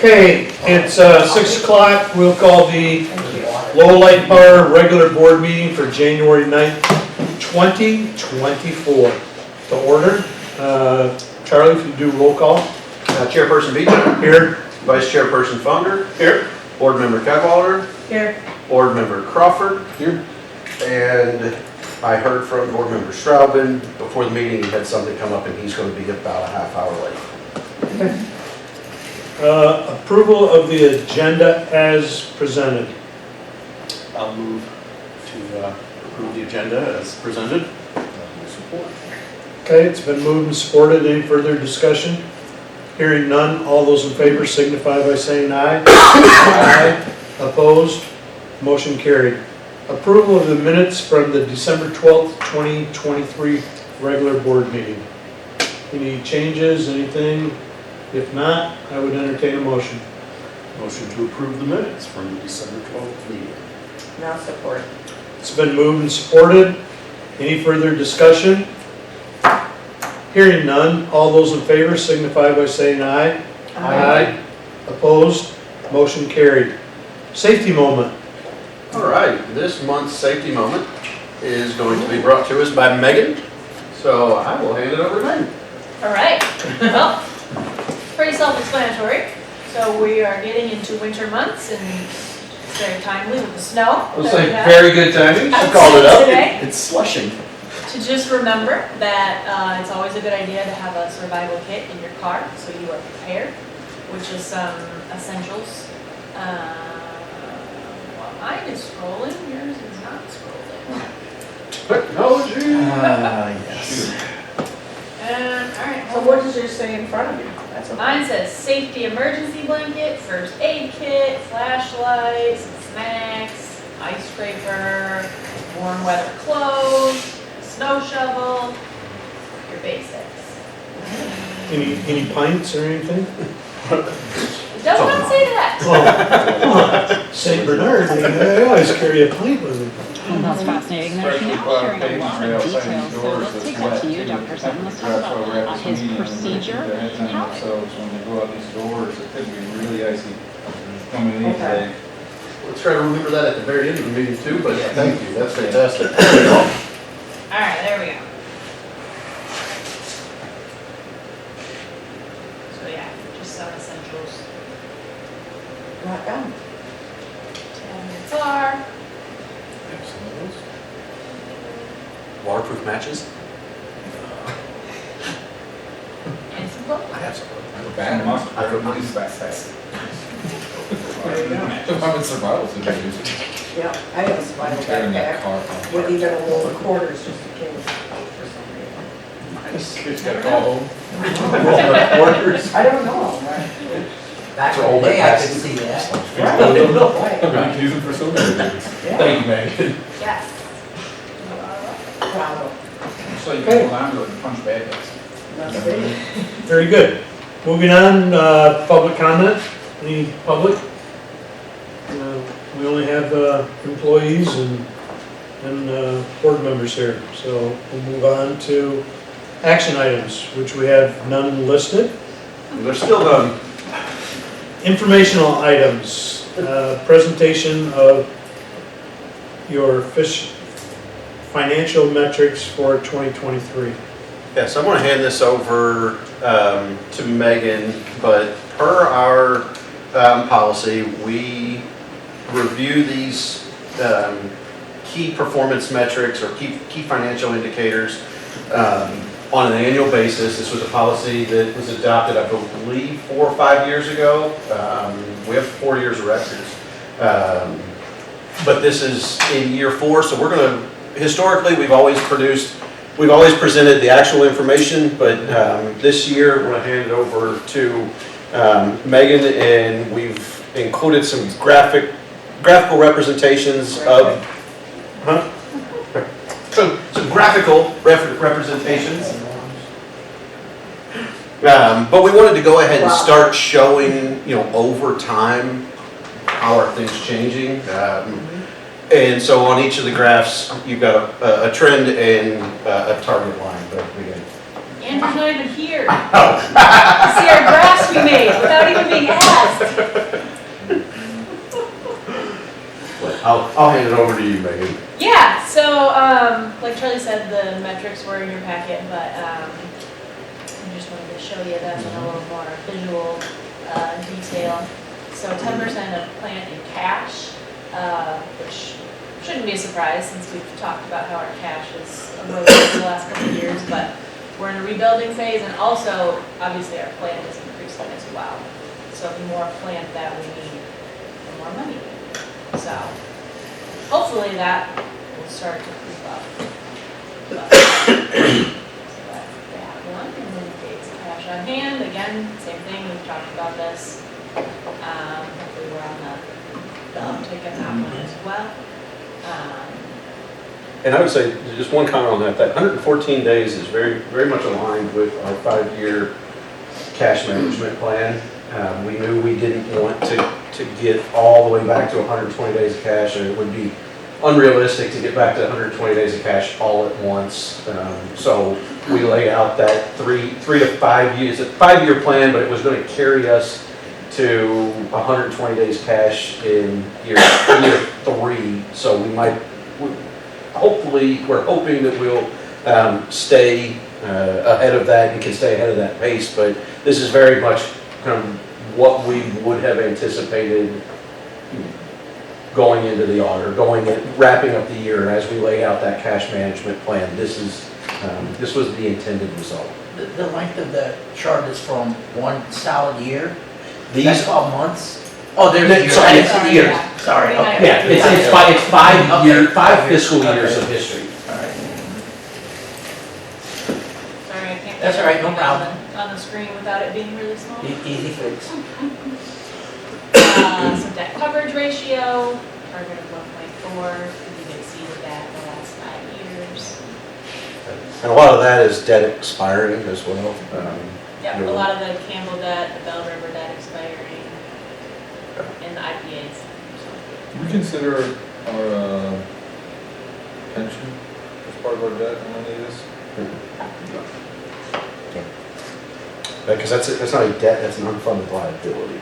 Okay, it's 6 o'clock. We'll call the Lowell Light Power regular board meeting for January 9th, 2024. To order. Charlie, if you do roll call. Chairperson Beecham. Here. Vice Chairperson Founder. Here. Board Member Cadwallader. Here. Board Member Crawford. Here. And I heard from Board Member Straubin before the meeting, he had something come up and he's going to be about a half hour late. Approval of the agenda as presented. I'll move to approve the agenda as presented. Support. Okay, it's been moved and supported. Any further discussion? Hearing none, all those in favor signify by saying aye. Aye. Opposed? Motion carried. Approval of the minutes from the December 12th, 2023 regular board meeting. Any changes, anything? If not, I would entertain a motion. Motion to approve the minutes from the December 12th meeting. Now support. It's been moved and supported. Any further discussion? Hearing none, all those in favor signify by saying aye. Aye. Opposed? Motion carried. Safety moment. All right, this month's safety moment is going to be brought to us by Megan. So I will hand it over to Megan. All right, well, pretty self-explanatory. So we are getting into winter months and it's very timely with the snow. Looks that we like have very good timing. She outside called it up. today. It's slushing. To just remember that it's always a good idea to have a survival kit in your car so you are prepared, which is some essentials. Well, mine is scrolling, yours is not scrolling. Technology. Yes. And, all right, So what does yours say in front of you? That's okay. mine says safety emergency blanket, first aid kit, flashlight, some snacks, ice scraper, warm weather clothes, snow shovel, your basics. Any pints or anything? It does not say that. St. Bernard, they always carry a pint with them. Well, that's fascinating. There's now sharing a lot of details. So let's take that to you, Dr. Sutton. Let's talk about his procedure. How themselves when they go out these doors, it could be really icy coming in today. Let's try to remember that at the very end of the meeting too, but thank you, that's fantastic. All right, there we go. So yeah, just some essentials. Not done. 10 minutes are. Waterproof matches? And some clothes. I have some. Band them up. I put mine Everybody's back fast. There you go. I'm in survival situations. Yeah, I have a survival Tearing that backpack car apart. with even a roll of quarters just in case for some reason. Kids gotta call home. I don't know. Back For in all the day, that I passes. could see that. Right. I'm gonna use them for so many things. Yeah. Thank you, Megan. Yes. Proud of So you can go down to and punch bad guys. them. That's it. Very good. Moving on, public comment. Any public? We only have employees and board members here. So we'll move on to action items, which we have none listed. They're still done. Informational items, presentation of your financial metrics for 2023. Yes, I'm going to hand this over to Megan, but per our policy, we review these key performance metrics or key financial indicators on an annual basis. This was a policy that was adopted, I believe, 4 or 5 years ago. We have 4 years of records. But this is in year 4, so we're going to, historically, we've always presented the actual information, but this year we're going to hand it over to Megan, and we've included some graphical representations of, some graphical representations. But we wanted to go ahead and start showing, over time, how are things changing. And so on each of the graphs, you've got a trend and a target line. But again. Andrew's not even here. To see our graphs we made without even being asked. I'll hand it over to you, Megan. Yeah, so, like Charlie said, the metrics were in your packet, but, I just wanted to show you them in a little more visual, detail. So 10% of plant in cash, which shouldn't be a surprise since we've talked about how our cash is eroded for the last couple of years, but we're in a rebuilding phase, and also, obviously, our plant is increasing as well. So the more plant that we need, the more money we need. So hopefully that will start to creep up. But, so that one, and then days of cash on hand, again, same thing, we've talked about this. Hopefully we're on the uptick in that one as well. And I would say, just one comment on that, that 114 days is very, very much aligned with our 5-year cash management plan. We knew we didn't want to get all the way back to 120 days of cash, and it would be unrealistic to get back to 120 days of cash all at once. So we laid out that 3 to 5 years, a 5-year plan, but it was going to carry us to 120 days cash in year 3. So we might, hopefully, we're hoping that we'll stay ahead of that and can stay ahead of that pace, but this is very much kind of what we would have anticipated going into the audit, wrapping up the year, and as we lay out that cash management plan, this was the intended result. The length of the chart is from 1 solid year? These, That's 12 months? Oh, there's No, years. sorry, I it's didn't see years. years. Sorry, okay. yeah, it's 5 year, Okay. 5 fiscal years Okay. of history. All right. Sorry, I can't. That's all right, no put it problem. On the screen without it being really small. Easy fix. So debt coverage ratio, target of 1.4, we've exceeded that the last 5 years. And a lot of that is debt expiring as well. Yep, you a know. lot of the Campbell debt, the Bell River debt expiring, and the IPAs. We consider our pension as part of our debt on any of this? Because that's not a debt, that's an unfunded liability.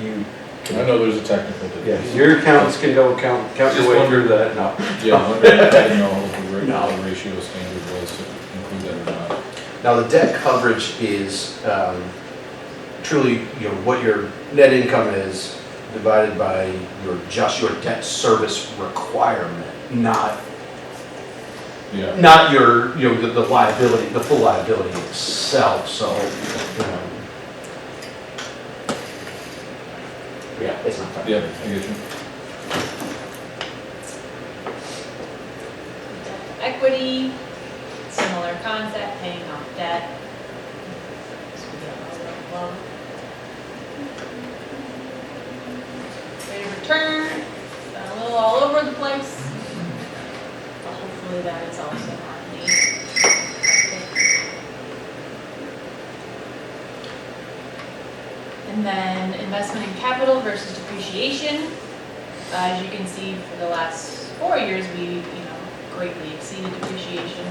You, I know there's a technical difference. yeah, your accountants can go count your way through that, no. Yeah, I didn't know what the ratio standard was to include that or not. Now, the debt coverage is truly, what your net income is divided by your debt service requirement, not Yeah. your, the liability, the full liability itself, so, yeah, it's not fair. Yeah, I get you. Equity, similar concept, paying off debt. So we get a little low. Rate of return, a little all over the place. But hopefully that is also on the And then investment in capital versus depreciation. As you can see, for the last 4 years, we, greatly exceeded depreciation.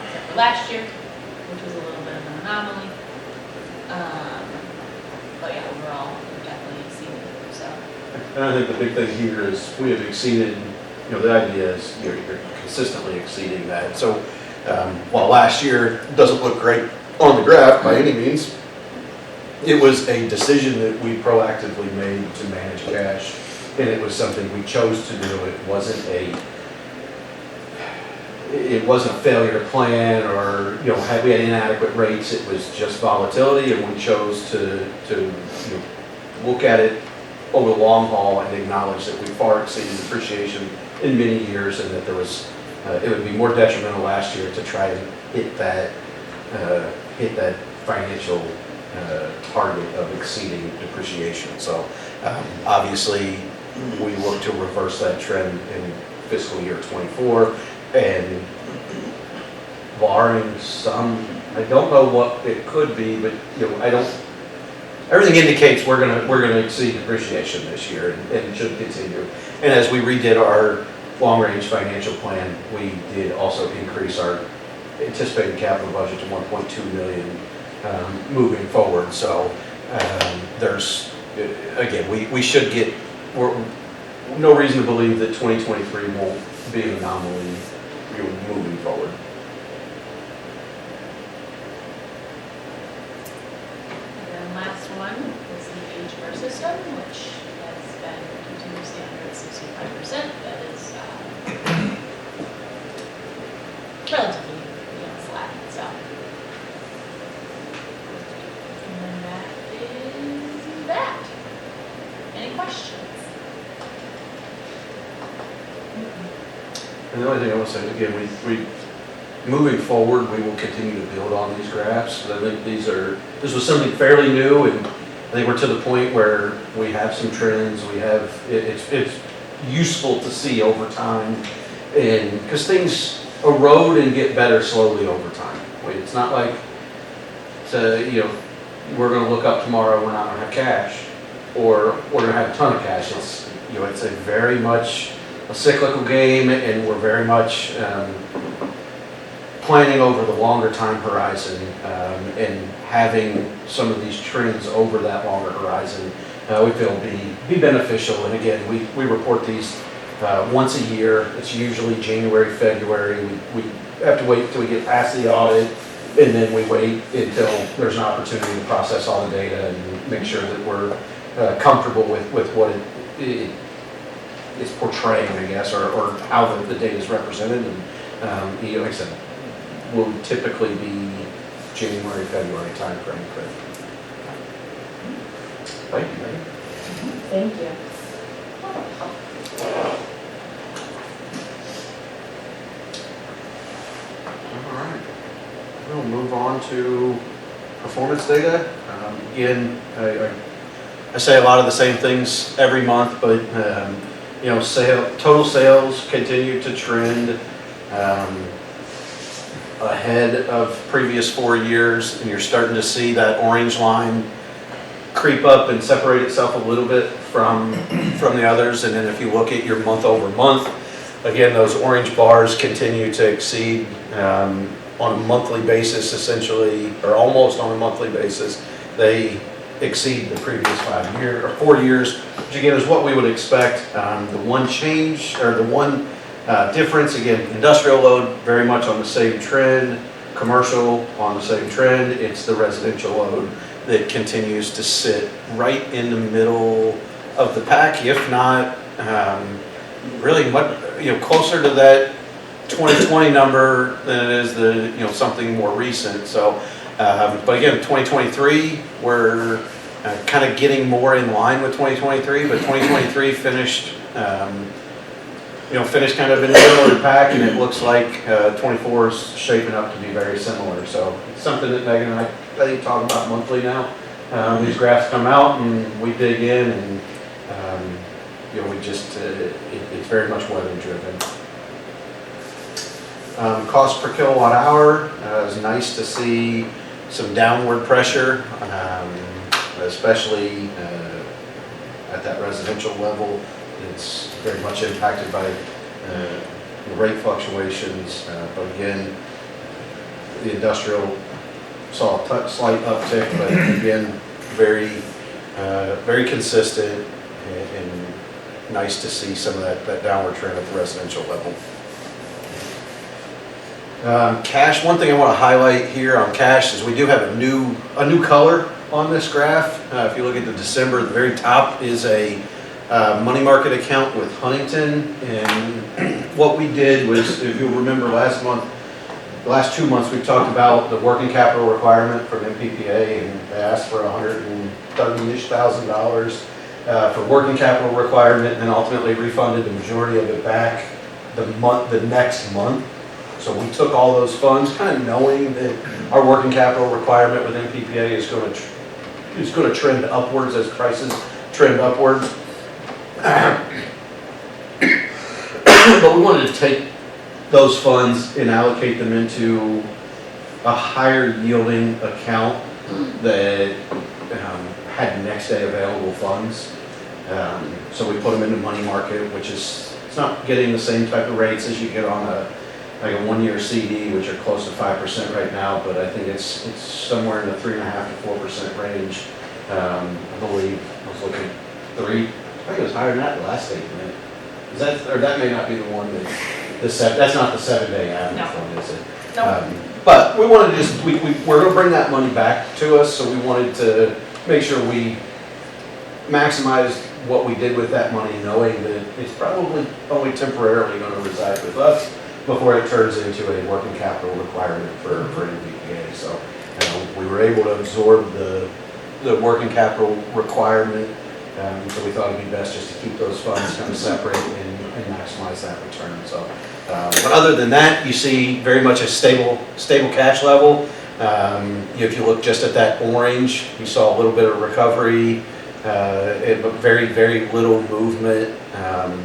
Except for last year, which was a little bit of an anomaly. But yeah, overall, we definitely exceeded, so. And I think the big thing here is we have exceeded, the idea is you're consistently exceeding that. So while last year doesn't look great on the graph by any means, it was a decision that we proactively made to manage cash, and it was something we chose to do. It wasn't a failure to plan, or had we had inadequate rates. It was just volatility, and we chose to look at it over the long haul and acknowledge that we far exceeded depreciation in many years, and that there was it would be more detrimental last year to try and hit that financial target of exceeding depreciation. So obviously we look to reverse that trend in fiscal year 24, and barring some, I don't know what it could be, but everything indicates we're gonna exceed depreciation this year, and it should continue. And as we redid our long-range financial plan, we did also increase our anticipated capital budget to 1.2 million moving forward. So there's, again, we should get, no reason to believe that 2023 won't be an anomaly moving forward. And then last one is the age of our system, which has been continuously under at 65%. That is relatively, flat, so. And then that is that. Any questions? And the only thing I will say, again, we moving forward, we will continue to build on these graphs. I think this was something fairly new, and I think we're to the point where we have some trends. We have, it's useful to see over time, and because things erode and get better slowly over time. It's not like, we're going to look up tomorrow, we're not going to have cash, or we're going to have a ton of cash. It's a very much a cyclical game, and we're very much planning over the longer time horizon, and having some of these trends over that longer horizon, we feel be beneficial. And again, we report these once a year. It's usually January, February. We have to wait until we get past the audit, and then we wait until there's an opportunity to process all the data and make sure that we're comfortable with what it is portraying, I guess, or how the data is represented. And like I said, will typically be January, February timeframe. Thank you, Megan. Thank you. All right. We'll move on to performance data. Again, I say a lot of the same things every month, but total sales continue to trend ahead of previous 4 years, and you're starting to see that orange line creep up and separate itself a little bit from the others. And then if you look at your month over month, again, those orange bars continue to exceed on a monthly basis, essentially, or almost on a monthly basis. They exceed the previous 5 years or 4 years, which again is what we would expect. The one change, or the one difference, again, industrial load very much on the same trend, commercial on the same trend. It's the residential load that continues to sit right in the middle of the pack, if not really much, closer to that 2020 number than it is something more recent. So, but again, 2023, we're kind of getting more in line with 2023, but 2023 finished kind of in the middle of the pack, and it looks like 24 is shaping up to be very similar. So it's something that Megan and I think talk about monthly now. These graphs come out and we dig in, and it's very much weather driven. Cost per kilowatt hour is nice to see some downward pressure, especially at that residential level. It's very much impacted by the rate fluctuations, but again, the industrial saw a slight uptick, but again, very consistent, and nice to see some of that downward trend at the residential level. Cash, one thing I want to highlight here on cash is we do have a new color on this graph. If you look at the December, the very top is a money market account with Huntington, and what we did was, if you'll remember last 2 months, we've talked about the working capital requirement from MPPA, and they asked for $130,000 for working capital requirement, and then ultimately refunded the majority of it back the next month. So we took all those funds, kind of knowing that our working capital requirement with MPPA is going to trend upwards as prices trend upwards. But we wanted to take those funds and allocate them into a higher yielding account that had next day available funds. So we put them into money market, which is, it's not getting the same type of rates as you get on a like a 1-year CD, which are close to 5% right now, but I think it's somewhere in the 3.5 to 4% range. I believe, I was looking, I think it was higher than that the last statement. Is that, or that may not be the one that, that's not the 7-day average No. one, is it? No. But we wanted to just, we're gonna bring that money back to us, so we wanted to make sure we maximized what we did with that money, knowing that it's probably only temporarily gonna reside with us before it turns into a working capital requirement for NVPA. So we were able to absorb the working capital requirement, so we thought it'd be best just to keep those funds kind of separate and maximize that return. So, but other than that, you see very much a stable cash level. If you look just at that orange, you saw a little bit of recovery, but very little movement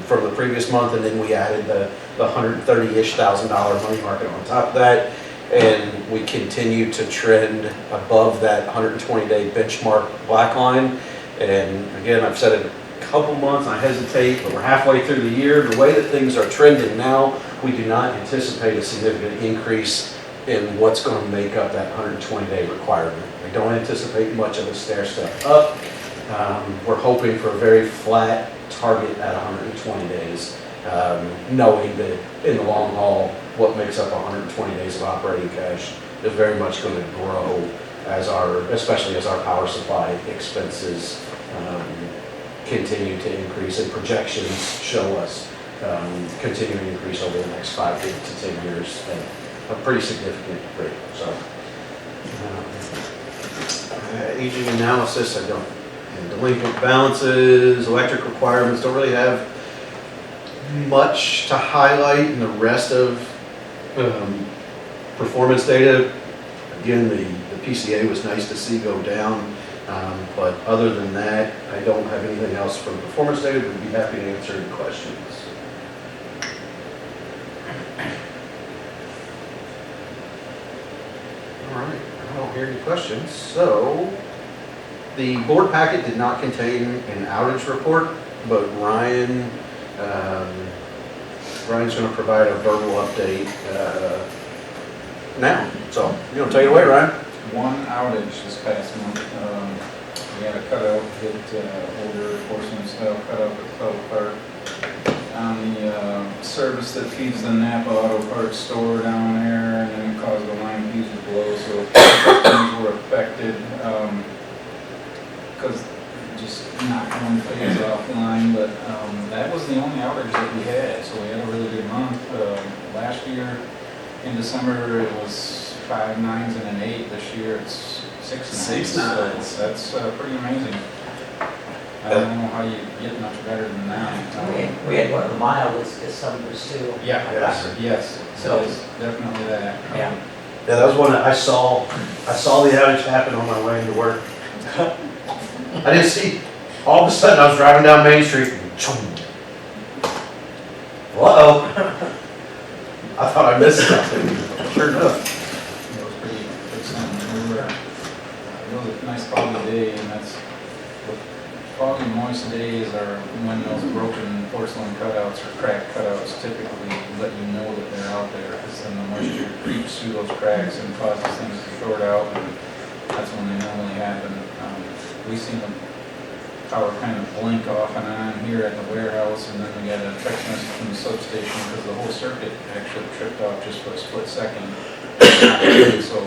from the previous month, and then we added the $130,000-ish money market on top of that, and we continue to trend above that 120-day benchmark black line. And again, I've said it a couple months, I hesitate, but we're halfway through the year. The way that things are trending now, we do not anticipate a significant increase in what's going to make up that 120-day requirement. We don't anticipate much of a stair step up. We're hoping for a very flat target at 120 days, knowing that in the long haul, what makes up 120 days of operating cash is very much going to grow especially as our power supply expenses continue to increase, and projections show us continuing to increase over the next 5 to 10 years at a pretty significant rate. So, aging analysis, I don't. And delinquent balances, electric requirements, don't really have much to highlight in the rest of performance data. Again, the PCA was nice to see go down, but other than that, I don't have anything else from performance data, but would be happy to answer any questions. All right, I don't hear any questions, so the board packet did not contain an outage report, but Ryan's going to provide a verbal update now. So, you want to take it away, Ryan? One outage this past month. We had a cutout hit older porcelain style cutout at Lowell Park on the service that feeds the Napa Auto Parts store down there, and then it caused the line fuse to blow, so things were affected because just knocked one phase offline. But that was the only outage that we had, so we had a really good month. Last year in December it was 5 9s and an 8. This year it's 6 9s. So that's pretty amazing. I don't know how you get much better than that. We had one of the mildest Decembers too. Yeah, yes. So it's definitely that. Yeah. Yeah, that was one that I saw the outage happen on my way into work. I didn't see, all of a sudden I was driving down Main Street and choom. Uh-oh. I thought I missed something. Sure enough. It was pretty something. It was a nice foggy day, and that's what foggy, moist days are when those broken porcelain cutouts or cracked cutouts typically let you know that they're out there, because then the moisture creeps through those cracks and causes things to short out, and that's when they normally happen. We seen the power kind of blink off and on here at the warehouse, and then we got a text message from the substation because the whole circuit actually tripped off just for a split second. So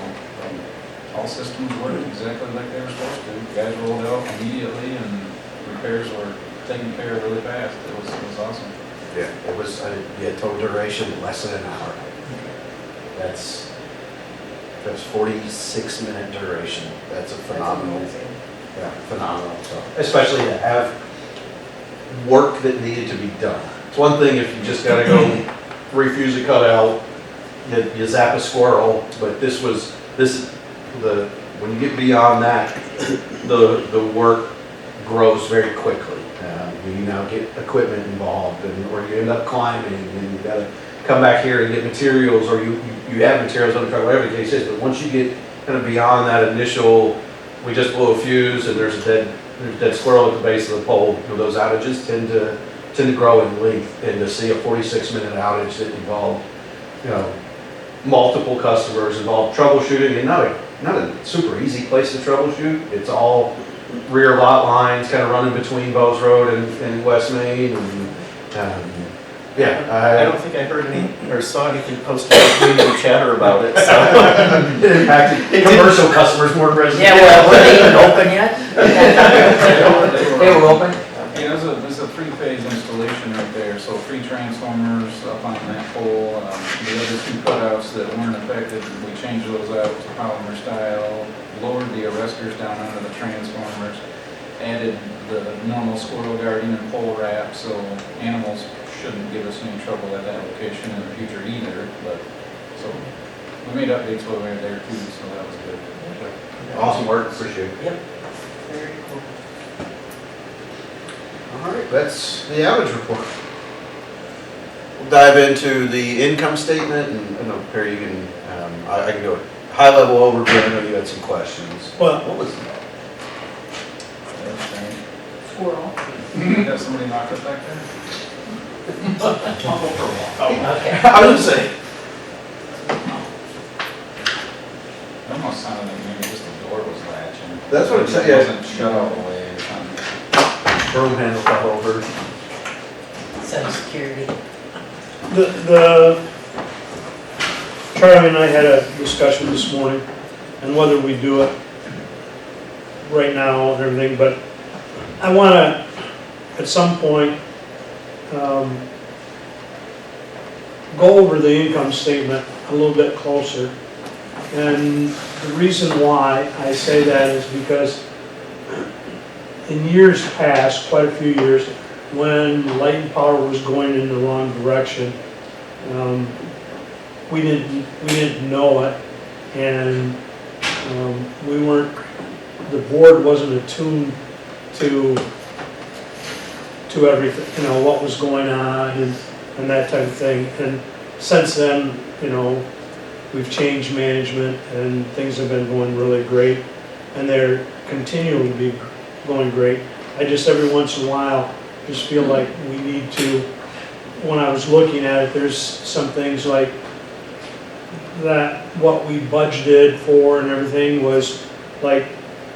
all systems worked exactly like they were supposed to. Guys rolled out immediately, and repairs were taken care of really fast. It was awesome. Yeah, it was, total duration less than an hour. That's 46-minute duration. That's a phenomenal. Yeah, phenomenal. So, especially to have work that needed to be done. It's one thing if you just got to go refuse a cutout, you zap a squirrel, but when you get beyond that, the work grows very quickly. You now get equipment involved, or you end up climbing, and you got to come back here and get materials, or you have materials on the truck, whatever the case is. But once you get kind of beyond that initial, we just blow a fuse and there's a dead squirrel at the base of the pole, those outages tend to grow in length, and to see a 46-minute outage that involved, multiple customers involved, troubleshooting, and not a super easy place to troubleshoot. It's all rear lot lines, kind of running between Bowes Road and West Main, and, I don't think I heard any, or saw anything posted in community chatter about it, so. it impacted commercial customers more than residential. Yeah, well, were they even open yet? They were open? Yeah, there's a three-phase installation right there, so 3 transformers up on that pole. The other 2 cutouts that weren't affected, we changed those out to polymer style, lowered the arresters down under the transformers, added the normal squirrel guarding and pole wrap, so animals shouldn't give us any trouble at that location in the future either, but, so, we made updates while we were there too, so that was good. Awesome work, appreciate it. Very cool. All right, that's the outage report. We'll dive into the income statement, and I know, Perry, you can, I can go high-level overview. I know you had some questions. Well, What was that? Squirrel. You got somebody knocked up back there? Okay. I would say, It almost sounded like maybe just the door was latching. That's what it said, It yeah. wasn't shut all the way or something. broom handle fell over. Some security. Charlie and I had a discussion this morning on whether we do it right now and everything, but I want to, at some point, go over the income statement a little bit closer. And the reason why I say that is because in years past, quite a few years, when Light and Power was going in the wrong direction, we didn't know it, and the board wasn't attuned to everything, what was going on and that type of thing. And since then, we've changed management and things have been going really great, and they're continuing to be going great. I just, every once in a while, just feel like we need to, when I was looking at it, there's some things like that what we budgeted for and everything was like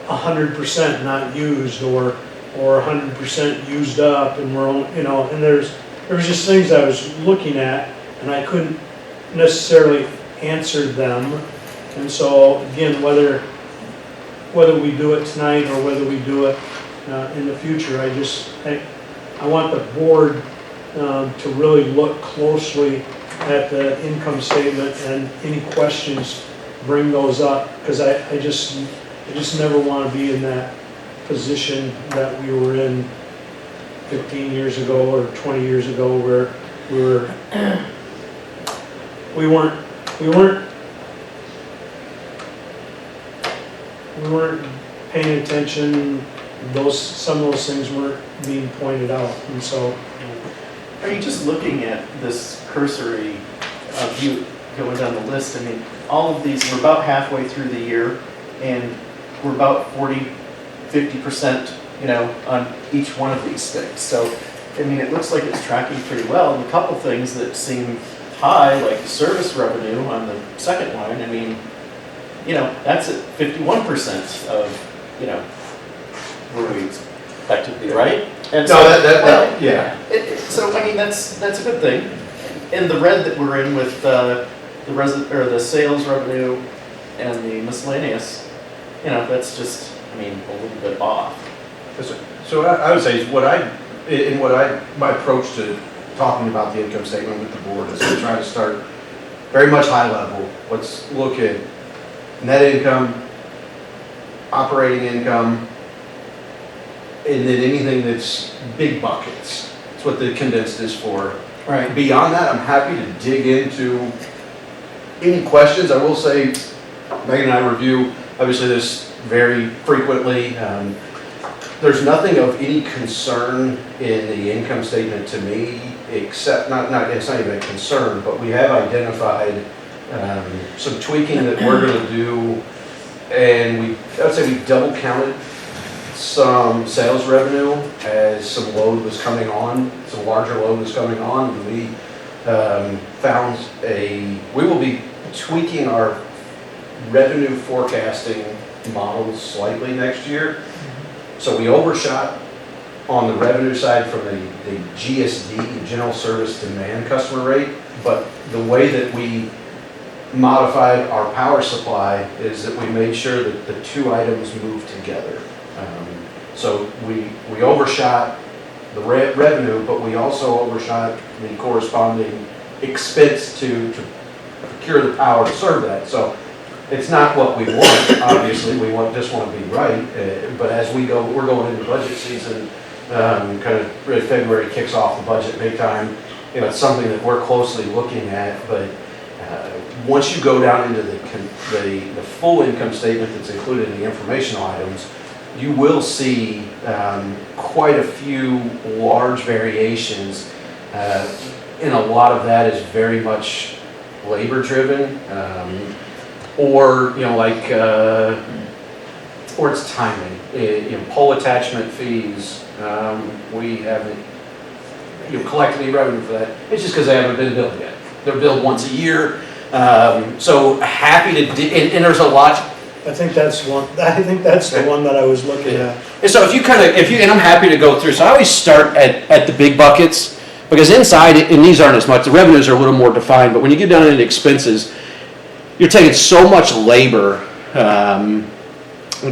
100% not used or 100% used up, and we're and there was just things I was looking at and I couldn't necessarily answer them. And so again, whether we do it tonight or whether we do it in the future, I want the board to really look closely at the income statement, and any questions, bring those up, because I just never want to be in that position that we were in 15 years ago or 20 years ago, where we weren't paying attention. Some of those things weren't being pointed out, and so. Are you just looking at this cursory view going down the list? I mean, all of these, we're about halfway through the year, and we're about 50%, on each one of these things. So, I mean, it looks like it's tracking pretty well. And a couple things that seem high, like service revenue on the second line, I mean, that's at 51% of, where we expect it to be, right? And No, so, that yeah. So, I mean, that's a good thing. And the red that we're in with the sales revenue and the miscellaneous, that's just, a little bit off. So I would say my approach to talking about the income statement with the board is to try to start very much high level. Let's look at net income, operating income, and then anything that's big buckets. That's what the condensed is for. Right. Beyond that, I'm happy to dig into any questions. I will say, Megan and I review, obviously, this very frequently. There's nothing of any concern in the income statement to me, except, it's not even a concern, but we have identified some tweaking that we're going to do, and I would say we double counted some sales revenue as some load was coming on, some larger load was coming on, and we found we will be tweaking our revenue forecasting models slightly next year. So we overshot on the revenue side from the GSD, the General Service Demand Customer Rate, but the way that we modified our power supply is that we made sure that the two items moved together. So we overshot the revenue, but we also overshot the corresponding expense to procure the power to serve that. So it's not what we want, obviously, we just want to be right, but as we're going into budget season, kind of February kicks off the budget big time. It's something that we're closely looking at, but once you go down into the full income statement that's included in the informational items, you will see quite a few large variations, and a lot of that is very much labor driven, or or it's timing. Pole attachment fees, we haven't collected any revenue for that. It's just because they haven't been billed yet. They're billed once a year. So happy to, and there's a lot. I think that's the one that I was looking at. And so and I'm happy to go through, so I always start at the big buckets, because inside, and these aren't as much, the revenues are a little more defined, but when you get down into expenses, you're taking so much labor.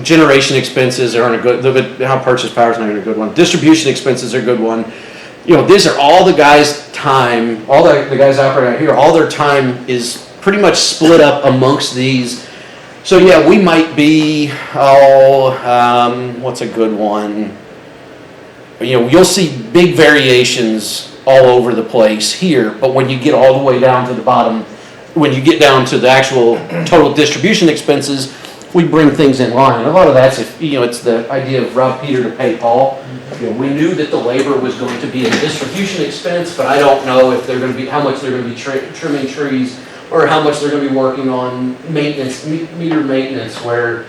Generation expenses aren't a good, how purchase power is not a good one. Distribution expenses are a good one. These are all the guys' time, all the guys operating out here, all their time is pretty much split up amongst these. So yeah, we might be, what's a good one? You'll see big variations all over the place here, but when you get all the way down to the bottom, when you get down to the actual total distribution expenses, we bring things in line. A lot of that's, it's the idea of rob Peter to pay Paul. We knew that the labor was going to be a distribution expense, but I don't know if they're going to be, how much they're going to be trimming trees, or how much they're going to be working on maintenance, meter maintenance, where,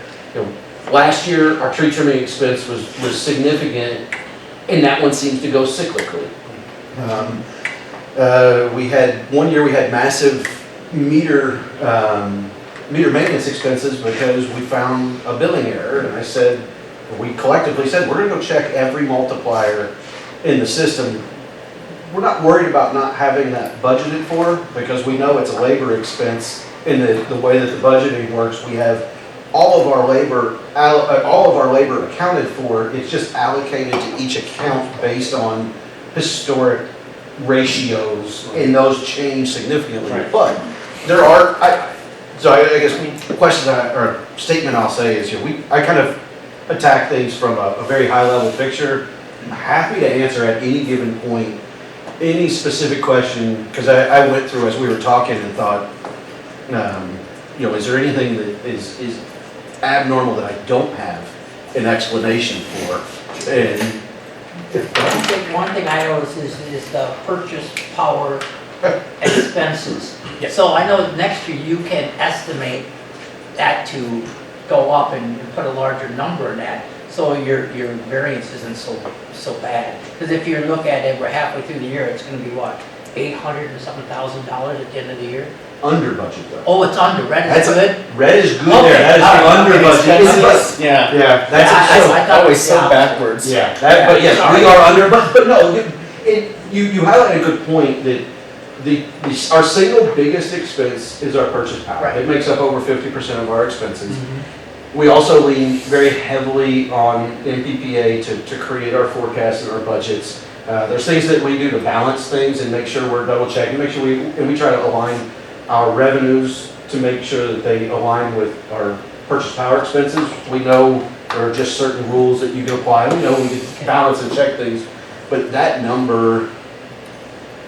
last year our tree trimming expense was significant, and that one seems to go cyclically. One year we had massive meter maintenance expenses because we found a billing error, and we collectively said, we're going to go check every multiplier in the system. We're not worried about not having that budgeted for, because we know it's a labor expense in the way that the budgeting works. We have all of our labor accounted for. It's just allocated to each account based on historic ratios, and those change significantly. Right. But there are, I guess the question or statement I'll say is, I kind of attack things from a very high level picture. I'm happy to answer at any given point any specific question, because I went through as we were talking and thought, is there anything that is abnormal that I don't have an explanation for? And One thing I noticed is the purchase power expenses. Yep. So I know next year you can estimate that to go up and put a larger number in that, so your variance isn't so bad. Because if you look at it, we're halfway through the year, it's going to be what, $800 and something thousand at the end of the year? under budget though. Oh, it's under. Red is good. Red is good Okay, there. That is under budget. Yeah. Yeah, that's I thought it Always was so the opposite. backwards. Yeah, but yes, we are under, but no, you highlight a good point that our single biggest expense is our purchase power. Right. It makes up over 50% of our expenses. We also lean very heavily on MPPA to create our forecasts and our budgets. There's things that we do to balance things and make sure we're double checking, make sure we try to align our revenues to make sure that they align with our purchase power expenses. We know there are just certain rules that you can apply. We know we can balance and check things, but that number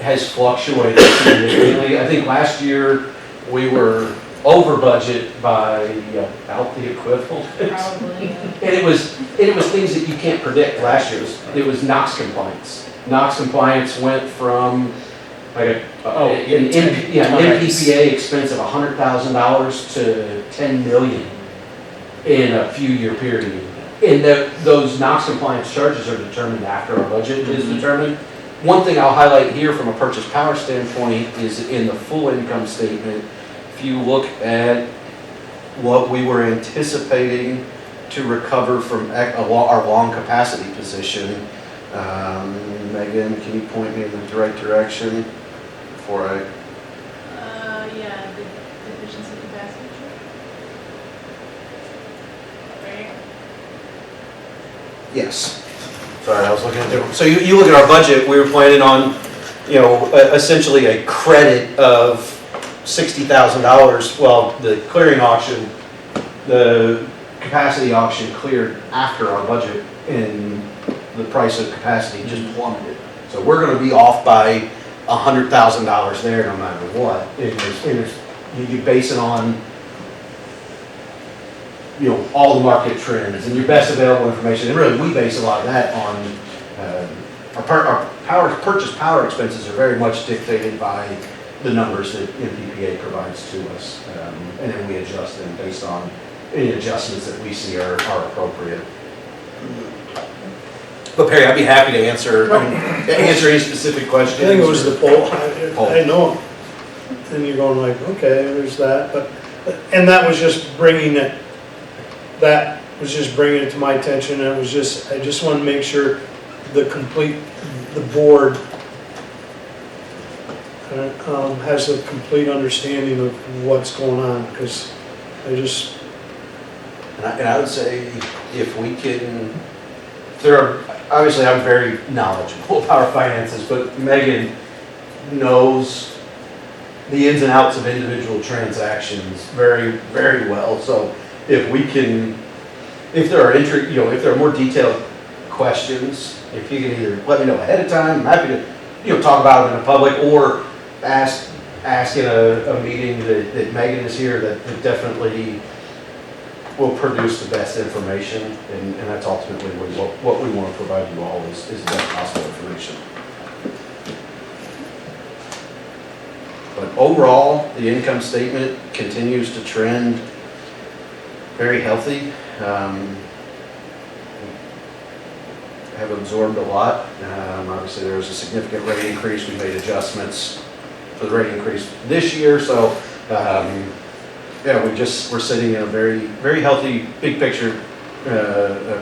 has fluctuated significantly. I think last year we were over budget by about the equivalent. Probably. And it was things that you can't predict last year. It was NOx compliance. NOx compliance went from like an MPPA expense of $100,000 to $10 million in a few year period. And those NOx compliance charges are determined after our budget is determined. One thing I'll highlight here from a purchase power standpoint is in the full income statement. If if you look at what we were anticipating to recover from our long capacity position, Megan, can you point me in the right direction before I? Yeah, the deficiency capacity. Right? Yes. Sorry, I was looking at different. So you look at our budget, we were planning on, essentially a credit of $60,000. Well, the clearing auction, the capacity auction cleared after our budget, and the price of capacity just plummeted. So we're going to be off by $100,000 there no matter what. You base it on, all the market trends and your best available information. And really, we base a lot of that on our purchase power expenses are very much dictated by the numbers that MPPA provides to us. And then we adjust them based on any adjustments that we see are appropriate. But Perry, I'd be happy to answer any specific questions. I think it was the poll. Poll. I know. And you're going like, okay, there's that, and that was just bringing it to my attention. I just want to make sure the board has a complete understanding of what's going on, because And I would say if we can, obviously I'm very knowledgeable about our finances, but Megan knows the ins and outs of individual transactions very, very well. So if there are more detailed questions, if you can either let me know ahead of time, I'm happy to, talk about them in public, or ask in a meeting that Megan is here, that definitely will produce the best information, and that's ultimately what we want to provide you all is the best possible information. But overall, the income statement continues to trend very healthy. Have absorbed a lot. Obviously, there was a significant rate increase. We made adjustments for the rate increase this year, so we're sitting in a very, very healthy, big picture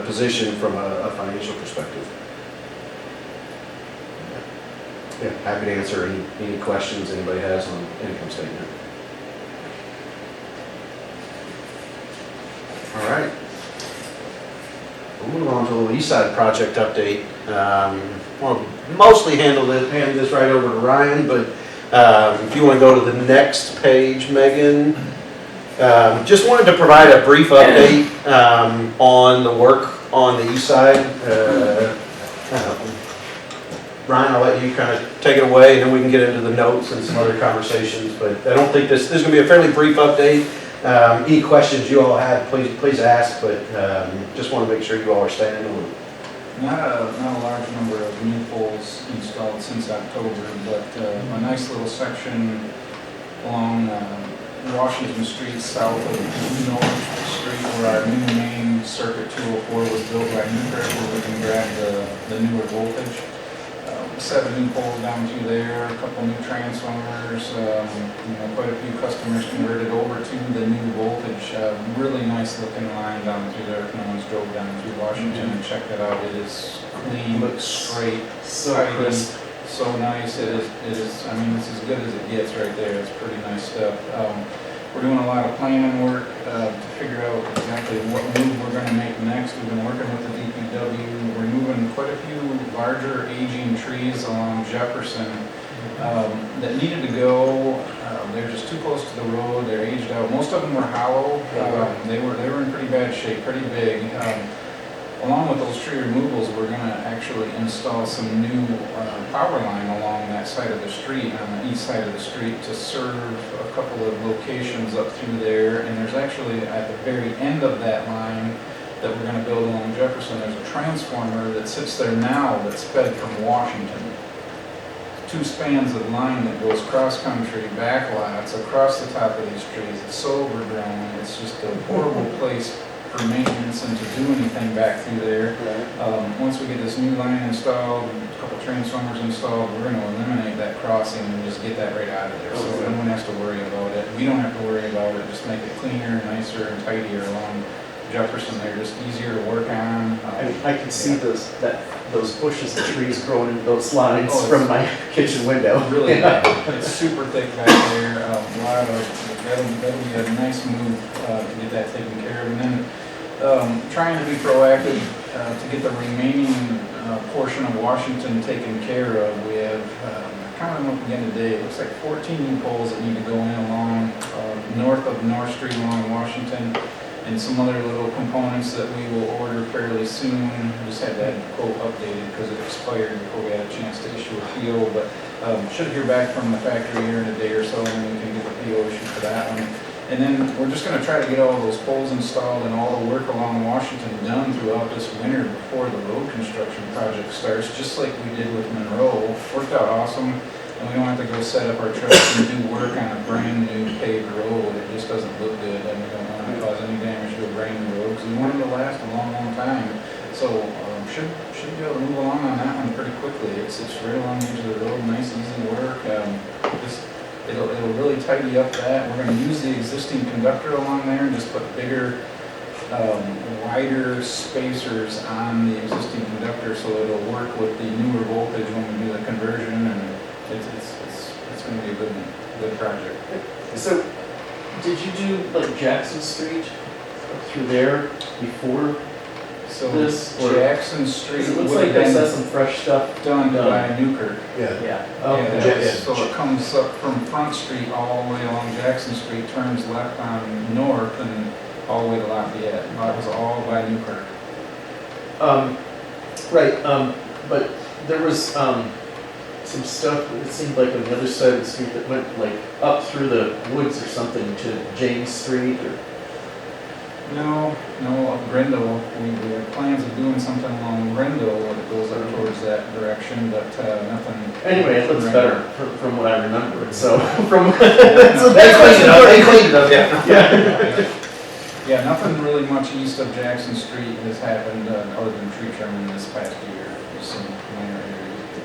position from a financial perspective. Yeah, happy to answer any questions anybody has on income statement. All right. We'll move on to a little East Side project update. We'll mostly hand this right over to Ryan, but if you want to go to the next page, Megan. Just wanted to provide a brief update on the work on the East Side. Ryan, I'll let you kind of take it away, and then we can get into the notes and some other conversations. But I don't think this is going to be a fairly brief update. Any questions you all have, please ask, but just want to make sure you all are staying in the loop. Not a large number of new poles installed since October, but a nice little section along Washington Street south of North Street, where our new main circuit 204 was built by Newkirk, where we can grab the newer voltage. 7 new poles down through there, a couple new transformers, quite a few customers converted over to the new voltage. Really nice looking line down through there. If no one's drove down through Washington and checked it out, it is clean, straight, So tidy, crisp. so nice. It is, it's as good as it gets right there. It's pretty nice stuff. We're doing a lot of planning work to figure out exactly what move we're going to make next. We've been working with the DPW, removing quite a few larger aging trees along Jefferson that needed to go. They're just too close to the road. They're aged out. Most of them were hollow. They were in pretty bad shape, pretty big. Along with those tree removals, we're going to actually install some new power line along that side of the street, on the east side of the street, to serve a couple of locations up through there. And there's actually, at the very end of that line that we're going to build along Jefferson, there's a transformer that sits there now that's fed from Washington. 2 spans of line that goes cross-country, back lots, across the top of these trees. It's so overgrown. It's just a horrible place for maintenance and to do anything back through there. Once we get this new line installed, a couple transformers installed, we're gonna eliminate that crossing and just get that right out of there. So no one has to worry about it. We don't have to worry about it, just make it cleaner, nicer, and tidier along Jefferson. They're just easier to work on. I can see those bushes and trees growing into those lines Oh, from my kitchen window. Really, it's super thick back there, that'll be a nice move to get that taken care of. And then trying to be proactive to get the remaining portion of Washington taken care of. We have, kind of looked again today, it looks like 14 new poles that need to go in along north of North Street along Washington, and some other little components that we will order fairly soon. Just had that quote updated because it expired before we had a chance to issue a PO, but should hear back from the factory here in a day or so, and then we can get the PO issued for that one. And then we're just gonna try to get all those poles installed and all the work along Washington done throughout this winter before the road construction project starts, just like we did with Monroe. Worked out awesome, and we don't have to go set up our trucks and do work on a brand new paved road. It just doesn't look good, and we don't want to cause any damage to a brand new road, because we want it to last a long, long time. So should be able to move along on that one pretty quickly. It's right along the edge of the road, nice, easy work. It'll really tidy up that. We're going to use the existing conductor along there and just put bigger, wider spacers on the existing conductor so it'll work with the newer voltage when we do the conversion, and it's going to be a good project. So, did you do like Jackson Street up through there before So this? Or- Jackson Street Because it looks would like have I saw been some fresh stuff done done. by Newkirk. Yeah. Yeah, Yeah, okay. so it comes up from Front Street all the way along Jackson Street, turns left on North and all the way to Lafayette. That was all by Newkirk. Right, but there was, some stuff, it seemed like on the other side of the street that went like up through the woods or something to James Street or. No, Grindle, we have plans of doing something along Grindle that goes up towards that direction, but nothing. Anyway, it looks right better from what I remember, so from. They cleaned it up, yeah. Yeah. Yeah, nothing really much east of Jackson Street has happened other than tree trimming this past year. Just some minor areas.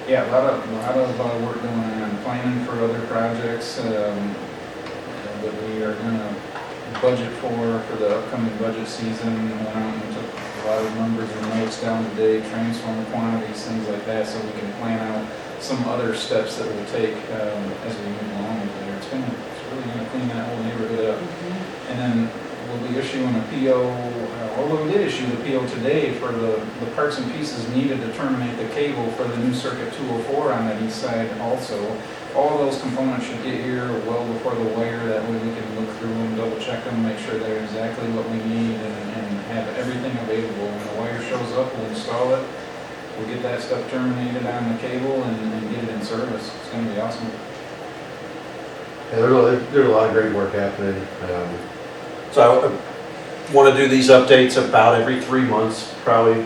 Yeah, a lot of work going on, planning for other projects that we are gonna budget for the upcoming budget season. Went out and took a lot of numbers and notes down today, transformer quantities, things like that, so we can plan out some other steps that we'll take as we move along over there. It's really gonna clean that whole neighborhood up. And then we'll be issuing a PO, we did issue the PO today for the parts and pieces needed to terminate the cable for the new Circuit 204 on that east side also. All of those components should get here well before the wire, that way we can look through them, double check them, make sure they're exactly what we need, and have everything available. When the wire shows up, we'll install it, we'll get that stuff terminated on the cable and get it in service. It's gonna be awesome. Yeah, there's a lot of great work happening. So I want to do these updates about every 3 months, probably.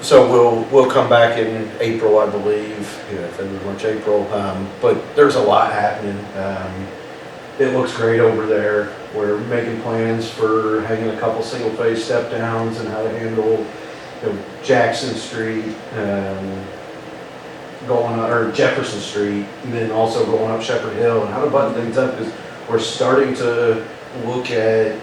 So we'll come back in April, I believe, February, March, April. But there's a lot happening. It looks great over there. We're making plans for hanging a couple single-phase step-downs and how to handle Jackson Street, or Jefferson Street, and then also going up Shepherd Hill, and how to button things up, because we're starting to look at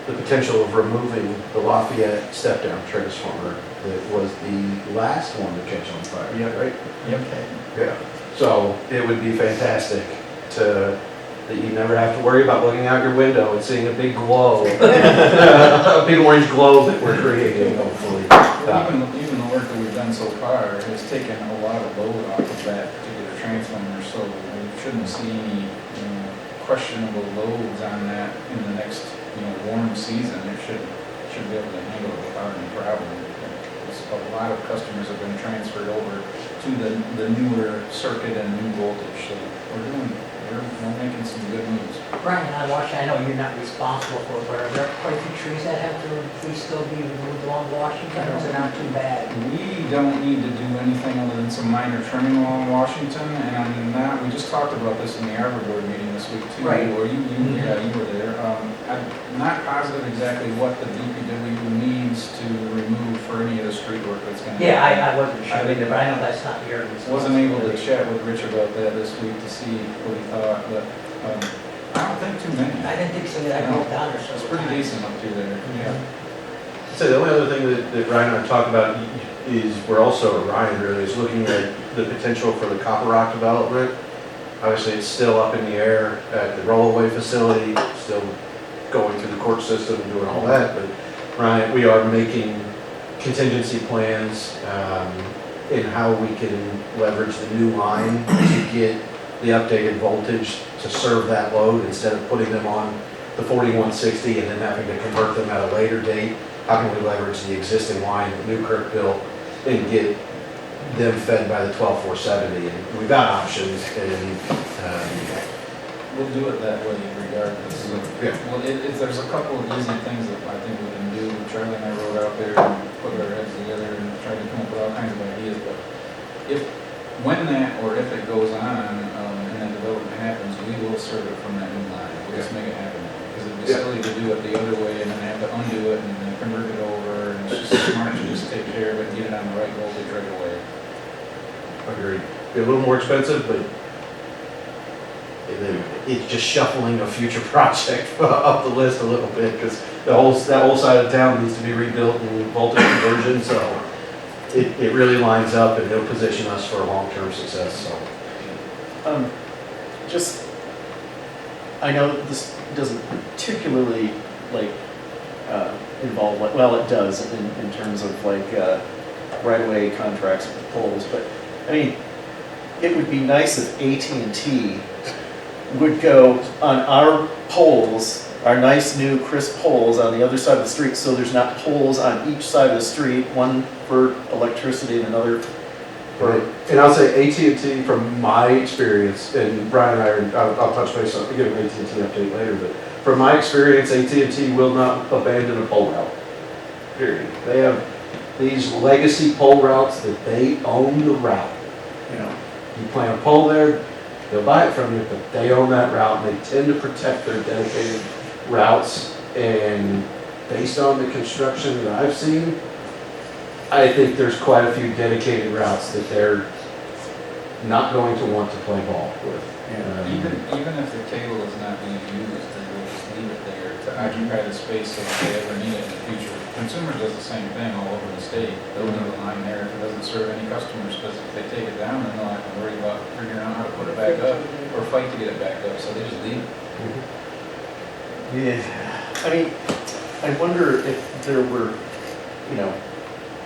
the potential of removing the Lafayette step-down transformer that was the last one to catch on fire. Yeah, right? Yep. Yeah. So it would be fantastic that you never have to worry about looking out your window and seeing a big glow, a big orange glow that we're creating, hopefully. Even the work that we've done so far has taken a lot of load off of that particular transformer, so we shouldn't see any questionable loads on that in the next warm season. It should be able to handle it without any problem. A lot of customers have been transferred over to the newer circuit and new voltage, so we're doing we're making some good moves. Brian, I know you're not responsible for it, but are there quite a few trees that have to still be removed along Washington, or is it not too bad? We don't need to do anything other than some minor trimming along Washington, and on that, we just talked about this in the Arbor Board meeting this week too. Right. Or you were there. I'm not positive exactly what the DPW needs to remove for any of the street work that's gonna. Yeah, I wasn't sure I either, but I know that's not your responsibility. Wasn't able to chat with Rich about that this week to see what he thought, but, I don't think too many. I didn't think so, I wrote down or so. It's pretty decent up through there, yeah. So the only other thing that Ryan and I talked about is, we're also, Ryan really, is looking at the potential for the Copper Rock development. Obviously, it's still up in the air at the rollaway facility, still going through the court system and doing all that, but Ryan, we are making contingency plans in how we can leverage the new line to get the updated voltage to serve that load instead of putting them on the 4160 and then having to convert them at a later date. How can we leverage the existing line that Newkirk built and get them fed by the 12470? And we've got options, and We'll do it that way regardless. Yeah. Well, there's a couple of easy things that I think we can do. Charlie and I rode out there and put our heads together and tried to come up with all kinds of ideas, but when that, or if it goes on, and that development happens, we will serve it from that new line. We'll just make it happen. Because it'd be silly to do it the other way and then have to undo it and then convert it over, and it's just smart to just take care of it and get it on the right voltage right away. agreed. Be a little more expensive, but and then it's just shuffling a future project up the list a little bit, because that whole side of town needs to be rebuilt and voltage conversion, so it really lines up and it'll position us for long-term success, so. Just, I know this doesn't particularly involve, well, it does in terms of right-of-way contracts with poles, but I mean, it would be nice if AT&T would go on our poles, our nice new crisp poles on the other side of the street, so there's not poles on each side of the street, one for electricity and another for. And I'll say AT&T, from my experience, and Brian and I I'll touch base on, give an AT&T update later, but from my experience, AT&T will not abandon a pole route, period. They have these legacy pole routes that they own the route. You know, you plant a pole there, they'll buy it from you, but they own that route, and they tend to protect their dedicated routes. And based on the construction that I've seen, I think there's quite a few dedicated routes that they're not going to want to play ball with. Even if the cable is not being used, they will just leave it there to occupy the space so if they ever need it in the future. Consumers does the same thing all over the state. They'll leave a line there if it doesn't serve any customers, because if they take it down, then they'll have to worry about figuring out how to put it back up or fight to get it back up, so they just leave it. Yeah, I mean, I wonder if there were,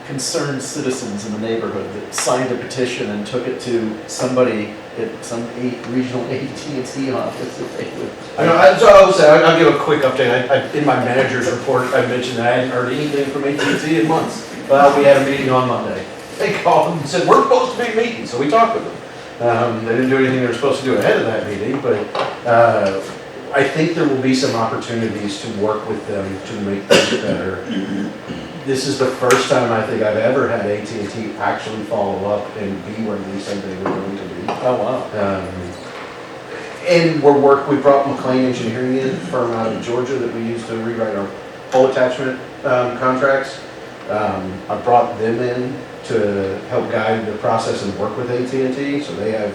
concerned citizens in the neighborhood that signed a petition and took it to somebody at some regional AT&T office if they would. So I will say, I'll give a quick update. In my manager's report, I mentioned that I hadn't heard anything from AT&T in months. Well, we had a meeting on Monday. They called and said, we're supposed to be meeting, so we talked with them. They didn't do anything they were supposed to do ahead of that meeting, but I think there will be some opportunities to work with them to make things better. This is the first time I think I've ever had AT&T actually follow up and be where they said they were going to be. Oh, wow. And we brought McLean Engineering in, a firm out of Georgia that we use to rewrite our pole attachment contracts. I brought them in to help guide the process and work with AT&T, so they have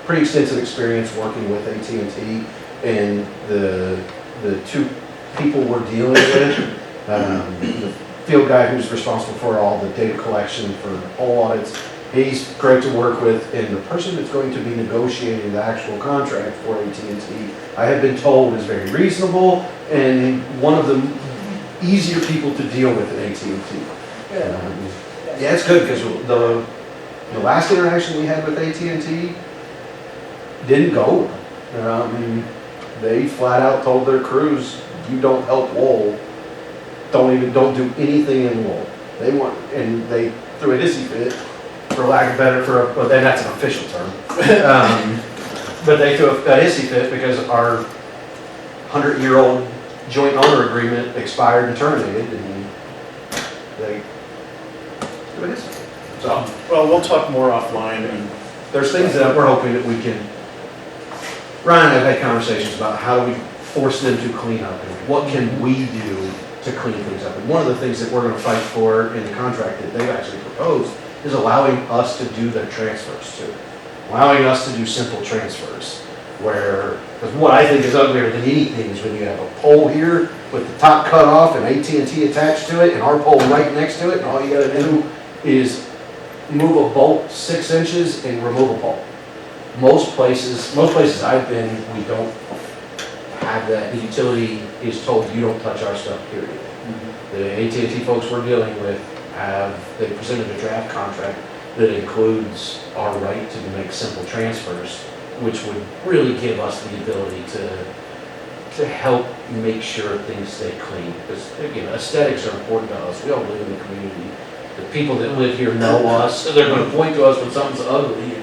pretty extensive experience working with AT&T. And the two people we're dealing with, the field guy who's responsible for all the data collection for pole audits, he's great to work with, and the person that's going to be negotiating the actual contract for AT&T, I have been told is very reasonable and one of the easier people to deal with at AT&T. Yeah, it's good, because the last interaction we had with AT&T didn't go. They flat out told their crews, you don't help Lowell, don't do anything in Lowell. They threw a hissy fit, for lack of better, but then that's an official term. But they threw a hissy fit because our 100-year-old joint owner agreement expired and terminated, and they threw a hissy fit. So, Well, we'll talk more offline and there's things that we're hoping that we can, Ryan and I have had conversations about how do we force them to clean up and what can we do to clean things up. And one of the things that we're gonna fight for in the contract that they've actually proposed is allowing us to do their transfers too. Allowing us to do simple transfers where, because what I think is uglier than anything is when you have a pole here with the top cut off and AT&T attached to it and our pole right next to it, and all you gotta do is move a bolt 6 inches and remove a pole. Most places I've been, we don't have that. The utility is told you don't touch our stuff, period. The AT&T folks we're dealing with they presented a draft contract that includes our right to make simple transfers, which would really give us the ability to help make sure things stay clean. Because again, aesthetics are important to us. We all live in the community. The people that live here know us, so they're gonna point to us when something's ugly,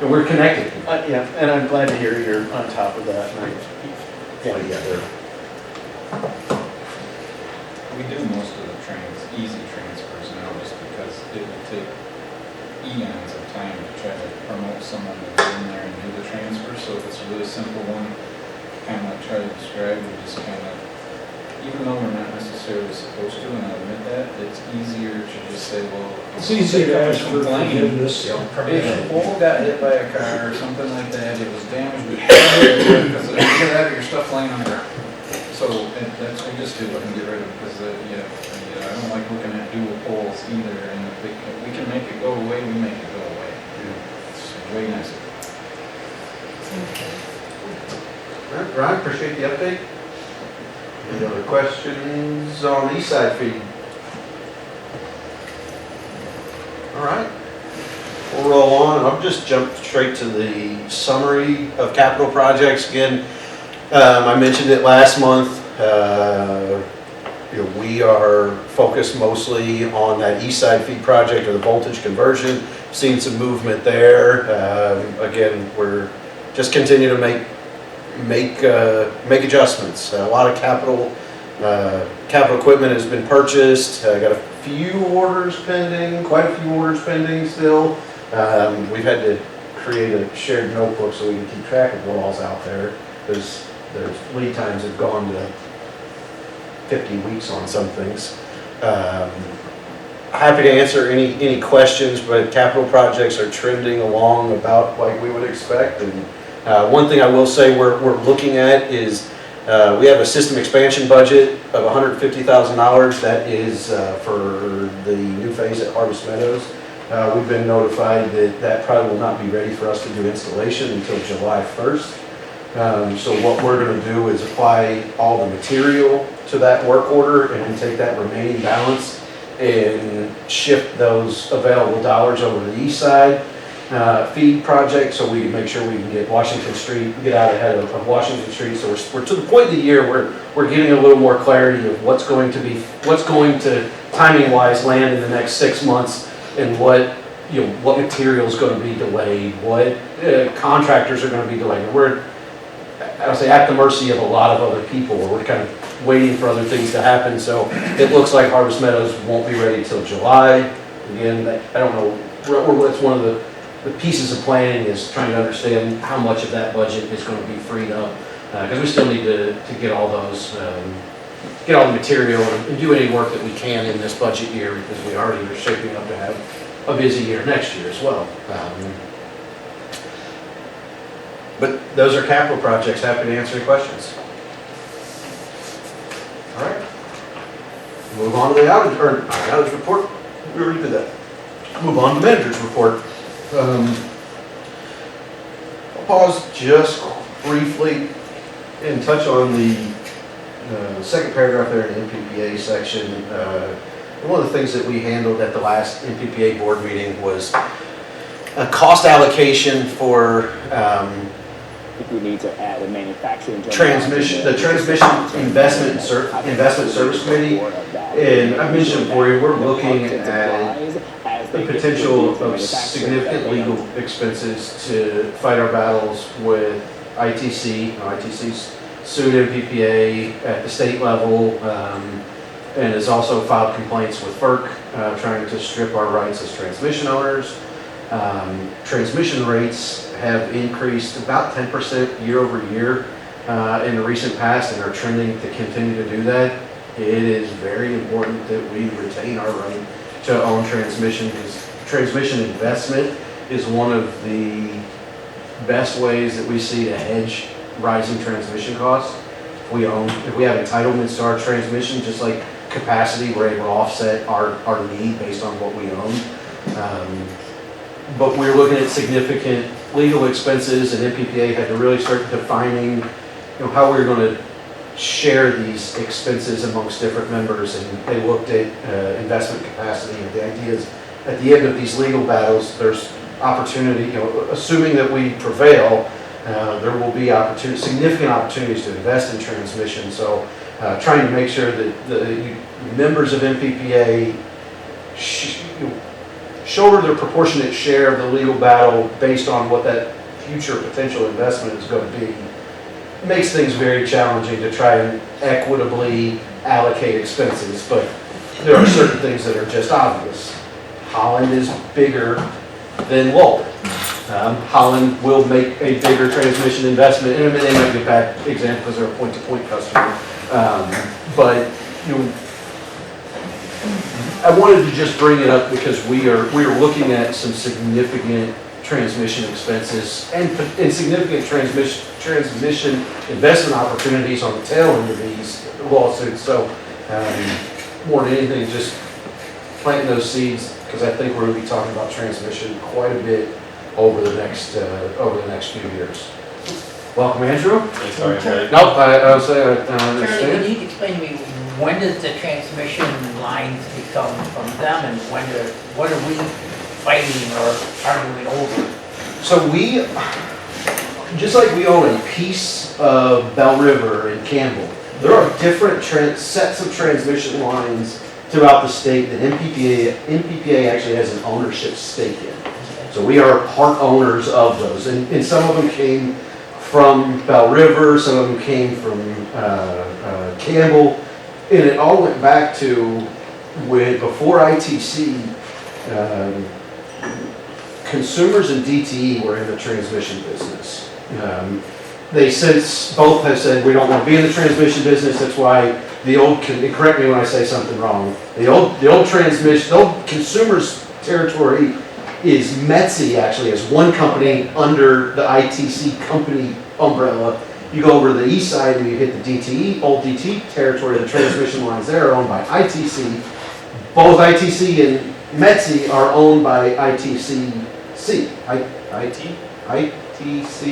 and we're connected. yeah, and I'm glad to hear you're on top of that. And We do most of the easy transfers now just because it would take eons of time to try to promote someone to go in there and do the transfer. So if it's a really simple one, kind of like try to describe, we just kind of, even though we're not necessarily supposed to, and I admit that, it's easier to just say, well. It's easy to ask for forgiveness. If a pole got hit by a car or something like that, it was damaged, because you get out of your stuff laying on the ground. So that's what we just do, and get rid of it, because I don't like looking at dual poles either, and if we can make it go away, we make it go away. It's way nicer. All right, Ryan, appreciate the update. Any other questions on the east side feed? All right, we'll roll on. I'll just jump straight to the summary of capital projects. Again, I mentioned it last month. We are focused mostly on that east side feed project or the voltage conversion. Seen some movement there. Again, we're just continue to make adjustments. A lot of capital equipment has been purchased. Got a few orders pending, quite a few orders pending still. We've had to create a shared notebook so we can keep track of what all's out there. There's lead times have gone to 50 weeks on some things. Happy to answer any questions, but capital projects are trending along about like we would expect. And one thing I will say we're looking at is we have a system expansion budget of $150,000. That is for the new phase at Harvest Meadows. We've been notified that probably will not be ready for us to do installation until July 1st. So what we're going to do is apply all the material to that work order and then take that remaining balance and shift those available dollars over to the east side feed project, so we can make sure we can get Washington Street, get out ahead of Washington Street. So we're to the point in the year where we're getting a little more clarity of what's going to timing wise land in the next 6 months, and what material is going to be delayed, what contractors are going to be delayed. We're, I would say, at the mercy of a lot of other people. We're kind of waiting for other things to happen. So it looks like Harvest Meadows won't be ready till July. Again, I don't know. It's one of the pieces of planning is trying to understand how much of that budget is going to be freed up, because we still need to get all those, get all the material and do any work that we can in this budget year, because we already are shaping up to have a busy year next year as well. But those are capital projects. Happy to answer any questions. All right. Move on to the outage report. We already did that. Move on to manager's report. I'll pause just briefly and touch on the second paragraph there in the MPPA section. One of the things that we handled at the last MPPA board meeting was a cost allocation for if we need to add a manufacturing the transmission investment service committee. And I mentioned for you, we're looking at the potential of significant legal expenses to fight our battles with ITC. ITC's sued MPPA at the state level, and has also filed complaints with FERC, trying to strip our rights as transmission owners. Transmission rates have increased about 10% year over year in the recent past and are trending to continue to do that. It is very important that we retain our right to own transmission, because transmission investment is one of the best ways that we see to hedge rising transmission costs. If we have entitlements to our transmission, just like capacity, we're able to offset our need based on what we own. But we're looking at significant legal expenses, and MPPA had to really start defining, how we're going to share these expenses amongst different members, and they looked at investment capacity. And the idea is, at the end of these legal battles, there's opportunity. Assuming that we prevail, there will be significant opportunities to invest in transmission. So, trying to make sure that the members of MPPA shoulder their proportionate share of the legal battle based on what that future potential investment is going to be, makes things very challenging to try and equitably allocate expenses. But there are certain things that are just obvious. Holland is bigger than Lowell. Holland will make a bigger transmission investment, and they might be a bad example because they're a point-to-point customer. But I wanted to just bring it up because we are looking at some significant transmission expenses and significant transmission investment opportunities on the tail end of these lawsuits. So more than anything, just planting those seeds, because I think we're going to be talking about transmission quite a bit over the next few years. Welcome, Andrew. Sorry, Greg. Nope, I was saying, I Charlie, understand. can you explain to me, when does the transmission lines become from them, and what are we fighting or arguing over? So we, just like we own a piece of Bell River and Campbell, there are different sets of transmission lines throughout the state that MPPA actually has an ownership stake in. So we are part owners of those, and some of them came from Bell River, some of them came from Campbell, and it all went back to before ITC, consumers and DTE were in the transmission business. They since both have said we don't want to be in the transmission business. That's why the old, correct me when I say something wrong, the old consumers territory is METSI, actually, as one company under the ITC company umbrella. You go over to the east side and you hit the DTE, old DTE territory. The transmission lines there are owned by ITC. Both ITC and METSI are owned by ITCC. ITCC,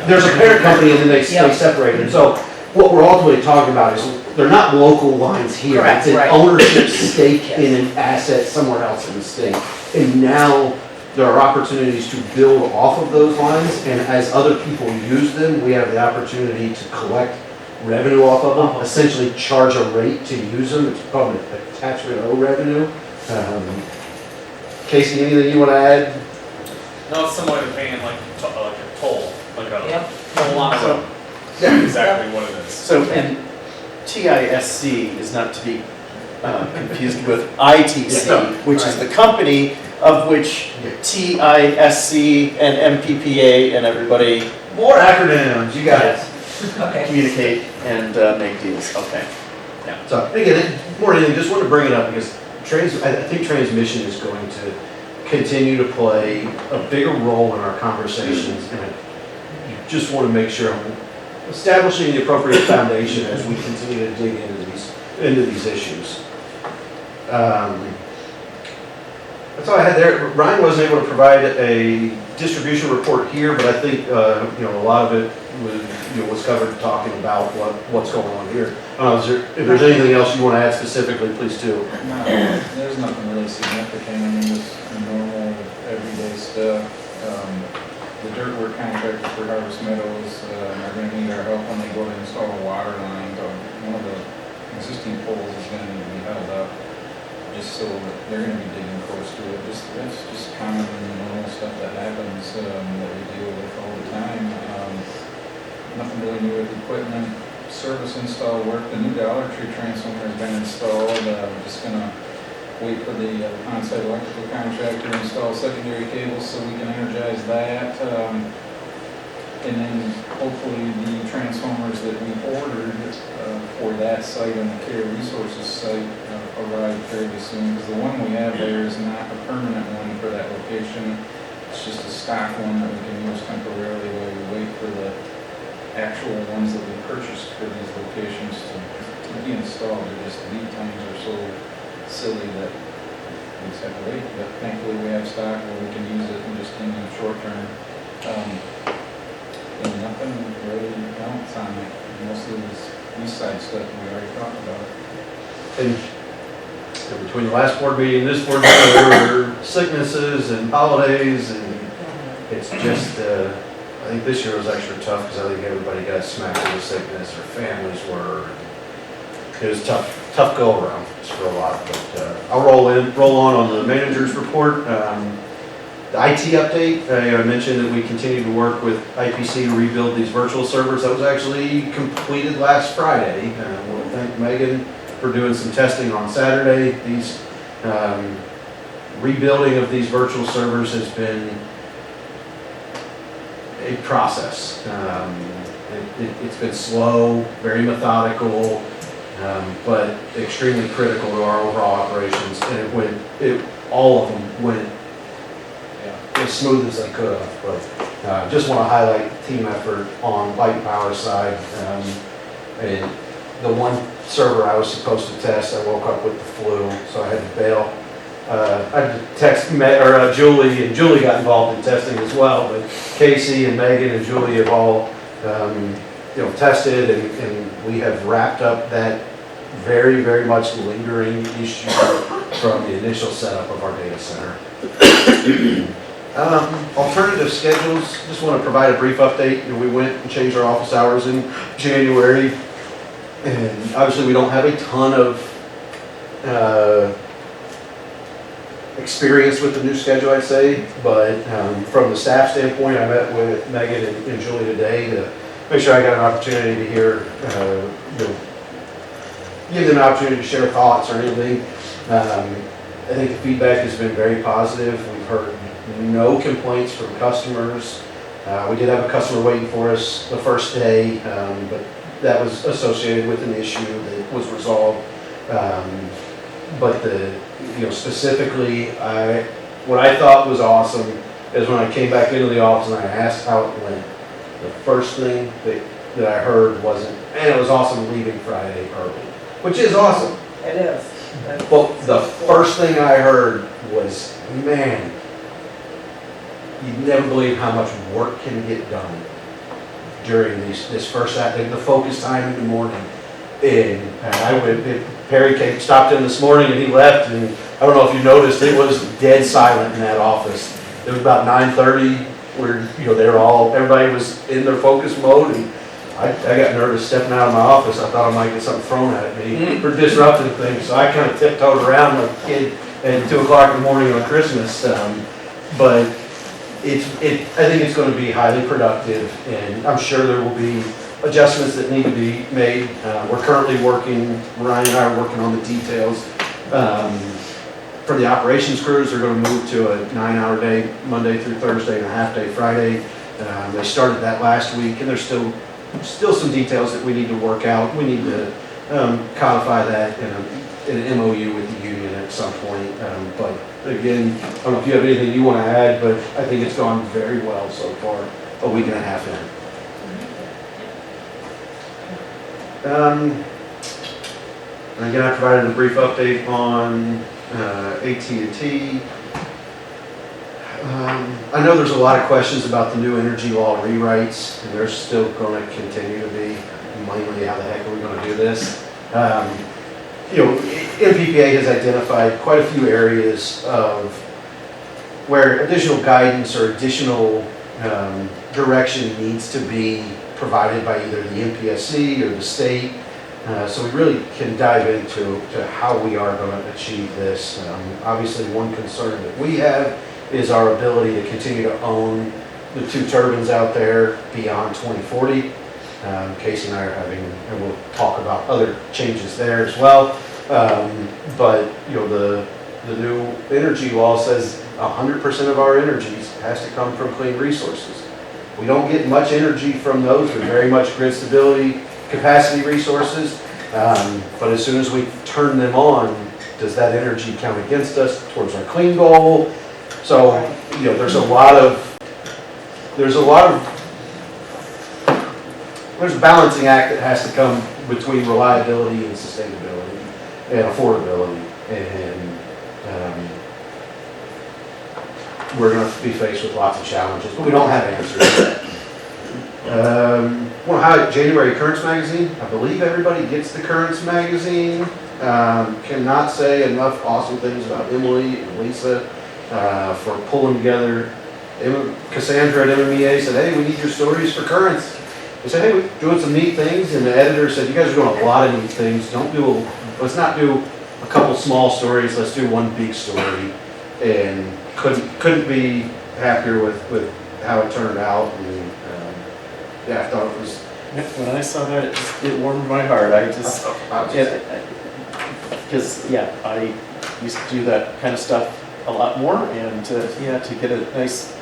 there's a parent company and then they separated. So what we're ultimately talking about is they're not local lines here. Correct, it's an right. ownership stake in an asset somewhere else in the state. And now there are opportunities to build off of those lines, and as other people use them, we have the opportunity to collect revenue off of them, essentially charge a rate to use them. It's called an attachment O revenue. Casey, anything you want to add? No, it's similar to paying like a toll, like a Yep. toll on a So- road. That's exactly what it is. So, and TISC is not to be confused with ITC, Yeah, no, which is the company of which TISC and MPPA and everybody More acronyms, you got it. Okay. communicate and make deals. Okay. So again, more than anything, just want to bring it up because I think transmission is going to continue to play a bigger role in our conversations, and I just want to make sure I'm establishing the appropriate foundation as we continue to dig into these issues. That's all I had there. Ryan wasn't able to provide a distribution report here, but I think a lot of it was covered talking about what's going on here. If there's anything else you want to add specifically, please do. No, there's nothing really significant. I mean, just normal, everyday stuff. The dirt work contractor for Harvest Meadows are going to need our help when they go to install a water line. One of the existing poles is going to need to be held up. just so that they're gonna be digging close to it. That's just common normal stuff that happens, that we deal with all the time. Nothing really new with equipment, service install work. The new Dollar Tree transformer has been installed. I'm just gonna wait for the on-site electrical contractor to install secondary cables so we can energize that. And then hopefully the transformers that we ordered for that site and the Care Resources site arrive fairly soon. Because the one we have there is not a permanent one for that location. It's just a stock one that we can use temporarily while we wait for the actual ones that we purchased for these locations to be installed. They're just lead times are so silly that we just have to wait. But thankfully we have stock where we can use it and just in the short term. And nothing really else on it. Most of this east side stuff we already talked about. And between the last board meeting and this board meeting, there were sicknesses and holidays, and it's just, I think this year was extra tough because I think everybody got smacked with sickness, or families were. It was tough go around for a lot. But I'll roll on the manager's report. The IT update, I mentioned that we continue to work with IPC to rebuild these virtual servers. That was actually completed last Friday. I want to thank Megan for doing some testing on Saturday. These rebuilding of these virtual servers has been a process. It's been slow, very methodical, but extremely critical to our overall operations. And all of them went as smooth as they could have. But just want to highlight team effort on light and power side. And the one server I was supposed to test, I woke up with the flu, so I had to bail. I had to text Julie, and Julie got involved in testing as well. But Casey and Megan and Julie have all tested, and we have wrapped up that very, very much lingering issue from the initial setup of our data center. Alternative schedules, just want to provide a brief update. We went and changed our office hours in January, and obviously we don't have a ton of experience with the new schedule, I'd say, but from the staff standpoint, I met with Megan and Julie today to make sure I got an opportunity to hear, give them an opportunity to share thoughts or anything. I think the feedback has been very positive. We've heard no complaints from customers. We did have a customer waiting for us the first day, but that was associated with an issue that was resolved. But specifically, what I thought was awesome is when I came back into the office and I asked how it went, the first thing that I heard wasn't, "Man, it was awesome leaving Friday early," which is awesome. It is. Well, the first thing I heard was, "Man, you'd never believe how much work can get done during this first the focus time in the morning." And Perry stopped in this morning and he left, and I don't know if you noticed, it was dead silent in that office. It was about 9:30 where, everybody was in their focus mode, and I got nervous stepping out of my office. I thought I might get something thrown at me for disrupting things, so I kind of tiptoed around like a kid at 2 o'clock in the morning on Christmas. But I think it's going to be highly productive, and I'm sure there will be adjustments that need to be made. We're currently Ryan and I are working on the details. For the operations crews, they're going to move to a 9-hour day, Monday through Thursday, and a half-day Friday. They started that last week, and there's still some details that we need to work out. We need to codify that in an MOU with the union at some point. But again, I don't know if you have anything you want to add, but I think it's gone very well so far, a week and a half in. And again, I provided a brief update on AT&T. I know there's a lot of questions about the new energy law rewrites, and there's still going to continue to be, mainly how the heck are we going to do this? MPPA has identified quite a few areas of where additional guidance or additional direction needs to be provided by either the MPSC or the state. So we really can dive into how we are going to achieve this. Obviously, one concern that we have is our ability to continue to own the 2 turbines out there beyond 2040. Casey and I are having, and we'll talk about other changes there as well. But you know, the new energy law says 100% of our energy has to come from clean resources. We don't get much energy from those. We're very much grid stability, capacity resources. But as soon as we turn them on, does that energy count against us towards our clean goal? So, you know, there's a balancing act that has to come between reliability and sustainability and affordability. And we're going to be faced with lots of challenges, but we don't have answers yet. Want to highlight January Currents magazine. I believe everybody gets the Currents magazine. Cannot say enough awesome things about Emily and Lisa for pulling together. Cassandra at MMEA said, hey, we need your stories for Currents. They said, hey, we're doing some neat things, and the editor said, you guys are doing a lot of neat things. Let's not do a couple small stories. Let's do one big story. And couldn't be happier with how it turned out. And yeah, I thought it was. When I saw that, it warmed my heart. Because I used to do that kind of stuff a lot more, and to get a nice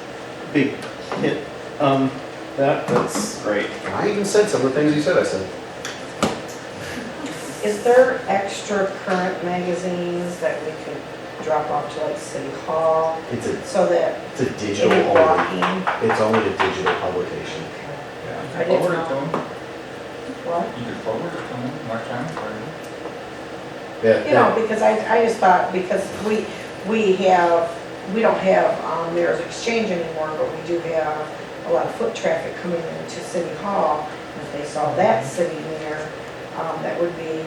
big hit. That's great. I even said some of the things he said. I said. Is there extra current magazines that we could drop off to like City Hall so that It's a digital any only. walking? It's only a digital publication. I didn't Forward it to know. them. What? You could forward it to them electronically. Yeah. You know, because I just thought, because we don't have Mayor's Exchange anymore, but we do have a lot of foot traffic coming into City Hall. If they saw that sitting there, that would be,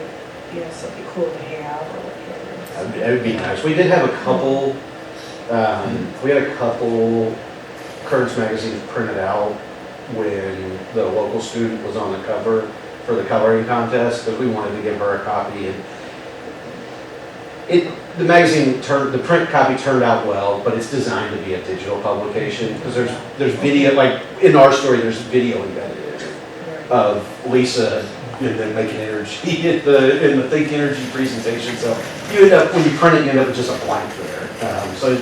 something cool to have or whatever. That would be nice. We did have a couple, we had a couple Currents magazines printed out when the local student was on the cover for the coloring contest, because we wanted to give her a copy. And the print copy turned out well, but it's designed to be a digital publication, because there's video, like in our story, there's video embedded in it of Lisa and then making energy in the Think Energy presentation. So you end up, when you print it, you end up with just a blank there. So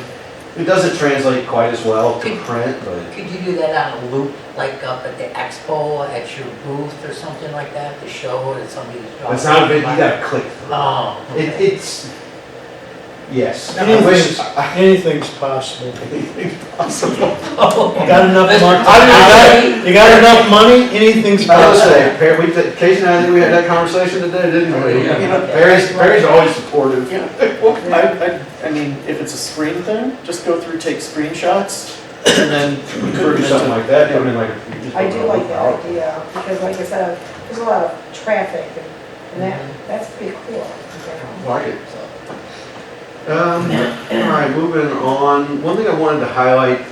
it doesn't translate quite as well to print, but. Could you do that on a loop, like up at the expo, at your booth or something like that, to show that somebody's talking? It's not a bit, you gotta click through. Oh, okay. It's, yes. I wish- Anything's possible. Anything's possible. You got enough Mr. money? Tony? You got enough money? Anything's I was possible. saying, Casey and I think we had that conversation today, didn't we? Yeah. You know, Perry's always supportive. Well, I mean, if it's a screen thing, just go through, take screenshots, and then We could do something like that, I mean, like. I do like that idea, because like I said, there's a lot of traffic, and that's pretty cool. Like it. All right, moving on. One thing I wanted to highlight,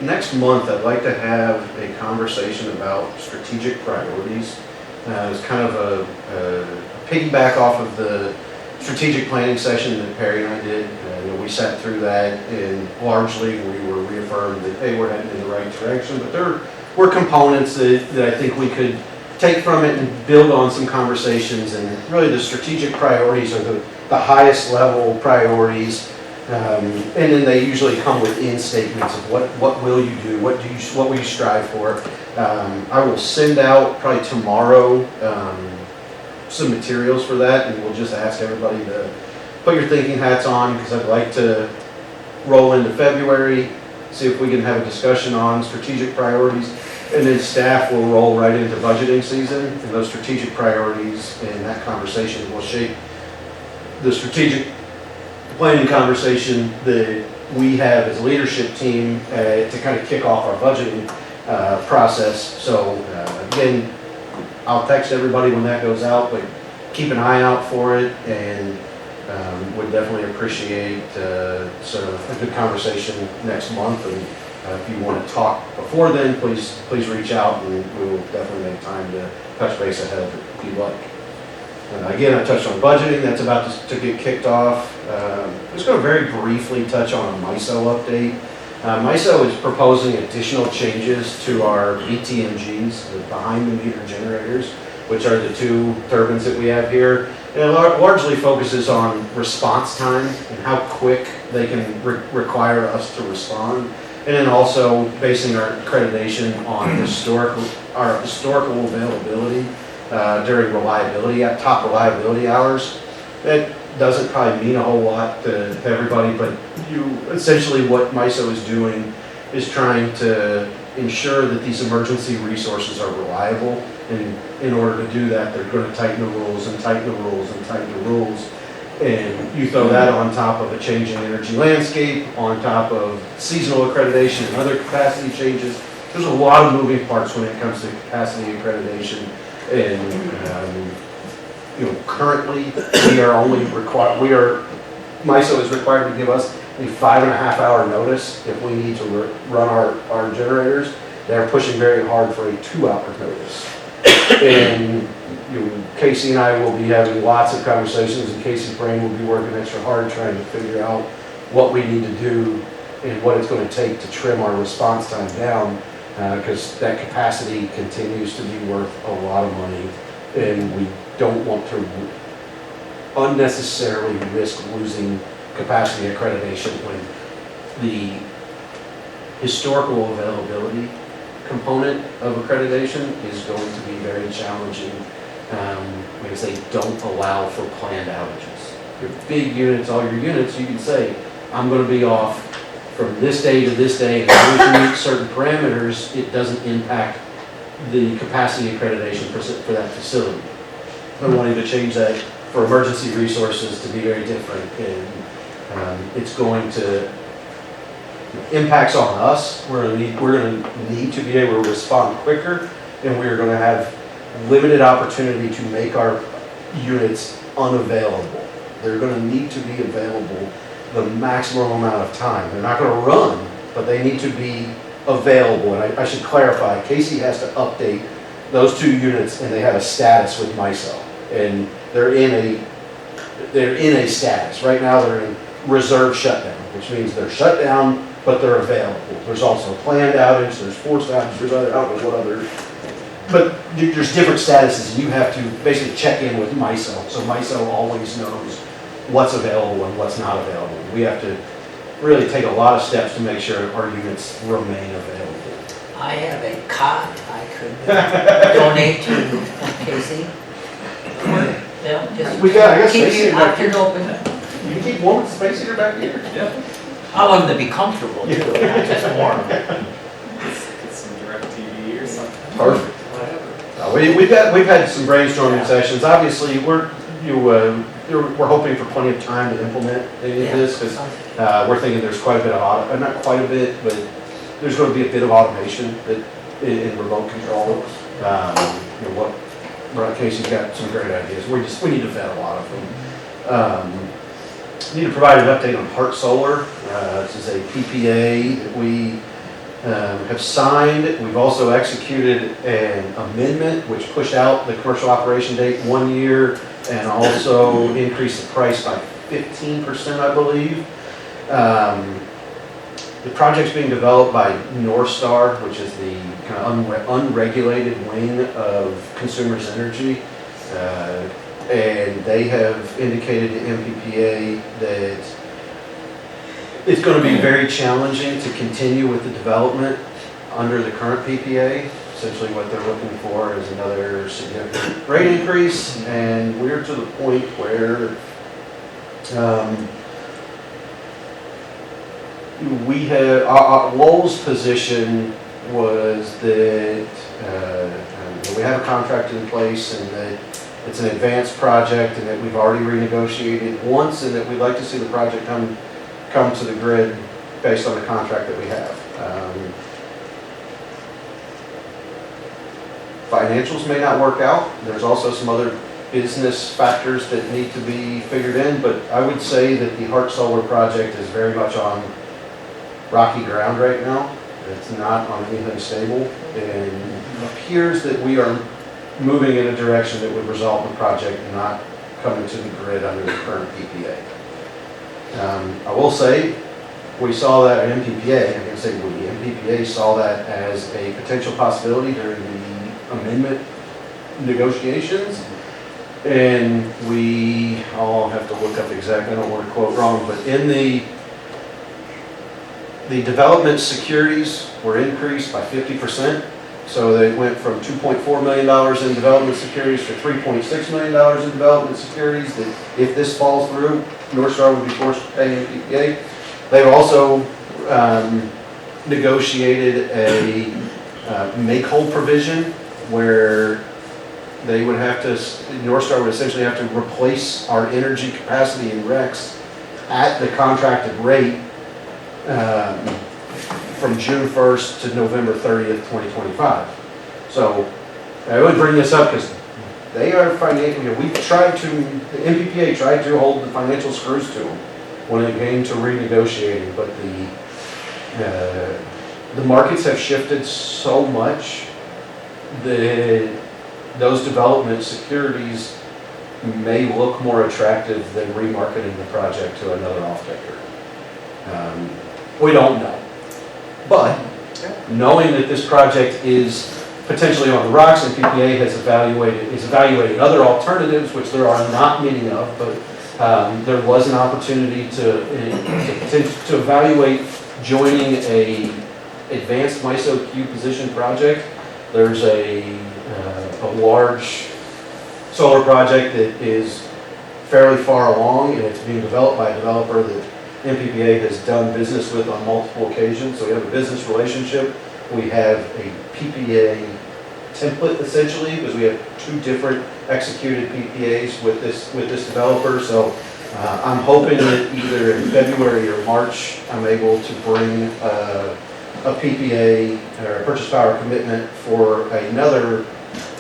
next month I'd like to have a conversation about strategic priorities. It's kind of a piggyback off of the strategic planning session that Perry and I did. We sat through that, and largely we were reaffirmed that, hey, we're heading in the right direction, but there were components that I think we could take from it and build on some conversations. And really the strategic priorities are the highest level priorities, and then they usually come within statements of what will you do, what will you strive for. I will send out probably tomorrow some materials for that, and we'll just ask everybody to put your thinking hats on, because I'd like to roll into February, see if we can have a discussion on strategic priorities, and then staff will roll right into budgeting season, and those strategic priorities and that conversation will shape the strategic planning conversation that we have as a leadership team to kind of kick off our budgeting process. So again, I'll text everybody when that goes out, but keep an eye out for it, and would definitely appreciate sort of a good conversation next month. And if you want to talk before then, please reach out, and we will definitely make time to touch base ahead if you'd like. Again, I touched on budgeting, that's about to get kicked off. I'm just going to very briefly touch on a MISO update. MISO is proposing additional changes to our BTMGs, the behind-the-meter generators, which are the two turbines that we have here. And it largely focuses on response time and how quick they can require us to respond. And then also basing our accreditation on our historical availability during top reliability hours. That doesn't probably mean a whole lot to everybody, but essentially what MISO is doing is trying to ensure that these emergency resources are reliable. And in order to do that, they're going to tighten the rules and tighten the rules and tighten the rules. And you throw that on top of a changing energy landscape, on top of seasonal accreditation and other capacity changes. There's a lot of moving parts when it comes to capacity accreditation. And currently MISO is required to give us a 5.5 hour notice if we need to run our generators. They're pushing very hard for a 2 hour notice. And Casey and I will be having lots of conversations, and Casey's brain will be working extra hard trying to figure out what we need to do and what it's going to take to trim our response time down, because that capacity continues to be worth a lot of money, and we don't want to unnecessarily risk losing capacity accreditation when the historical availability component of accreditation is going to be very challenging because they don't allow for planned outages. Your big units, all your units, you can say, I'm going to be off from this day to this day, and as long as you meet certain parameters, it doesn't impact the capacity accreditation for that facility. They're wanting to change that for emergency resources to be very different, and it's going to impacts on us. We're going to need to be able to respond quicker, and we're going to have limited opportunity to make our units unavailable. They're going to need to be available the maximum amount of time. They're not going to run, but they need to be available. And I should clarify, Casey has to update those 2 units, and they have a status with MISO, and they're in a status. Right now they're in reserve shutdown, which means they're shut down, but they're available. There's also planned outage, there's forced outage, there's other, I don't know what other, but there's different statuses, and you have to basically check in with MISO, so MISO always knows what's available and what's not available. We have to really take a lot of steps to make sure our units remain available. I have a cot I could donate to Casey. Yeah, just We got, I guess, keep space your heater back options here. open. You can keep warm with the space heater back here. Yeah. I want them to be comfortable too, not just warm. Get some direct TV or something. Perfect. We've had some brainstorming sessions. Obviously, we're hoping for plenty of time to implement any of this, because we're thinking there's quite a bit of not quite a bit, but there's going to be a bit of automation in remote control. Casey's got some great ideas. We need to vet a lot of them. Need to provide an update on Heart Solar. This is a PPA that we have signed. We've also executed an amendment which pushed out the commercial operation date 1 year and also increased the price by 15%, I believe. The project's being developed by Northstar, which is the kind of unregulated wing of Consumers Energy. And they have indicated to MPPA that it's going to be very challenging to continue with the development under the current PPA. Essentially what they're looking for is another significant rate increase, and we're to the point where we have, Lowell's position was that we have a contract in place and that it's an advanced project and that we've already renegotiated once and that we'd like to see the project come to the grid based on the contract that we have. Financials may not work out. There's also some other business factors that need to be figured in, but I would say that the Heart Solar project is very much on rocky ground right now. It's not on anything stable, and it appears that we are moving in a direction that would result in the project not coming to the grid under the current PPA. I will say, we saw that at MPPA, I'm going to say we, MPPA saw that as a potential possibility during the amendment negotiations. And I'll have to look up exactly, I don't want to quote wrong, but in the development securities were increased by 50%. So they went from $2.4 million in development securities to $3.6 million in development securities, that if this falls through, North Star would be forced to pay MPPA. They've also negotiated a make-whole provision where they would have to, North Star would essentially have to replace our energy capacity in RECs at the contracted rate from June 1st to November 30th, 2025. So I would bring this up because they are financial, the MPPA tried to hold the financial screws to them when it came to renegotiating, but the markets have shifted so much that those development securities may look more attractive than remarketing the project to another off-taker. We don't know. But knowing that this project is potentially on the rocks and PPA is evaluating other alternatives, which there are not many of, but there was an opportunity to evaluate joining a advanced MISO Q position project. There's a large solar project that is fairly far along, and it's being developed by a developer that MPPA has done business with on multiple occasions. So we have a business relationship. We have a PPA template essentially, because we have 2 different executed PPAs with this developer. So I'm hoping that either in February or March, I'm able to bring a PPA or a purchase power commitment for another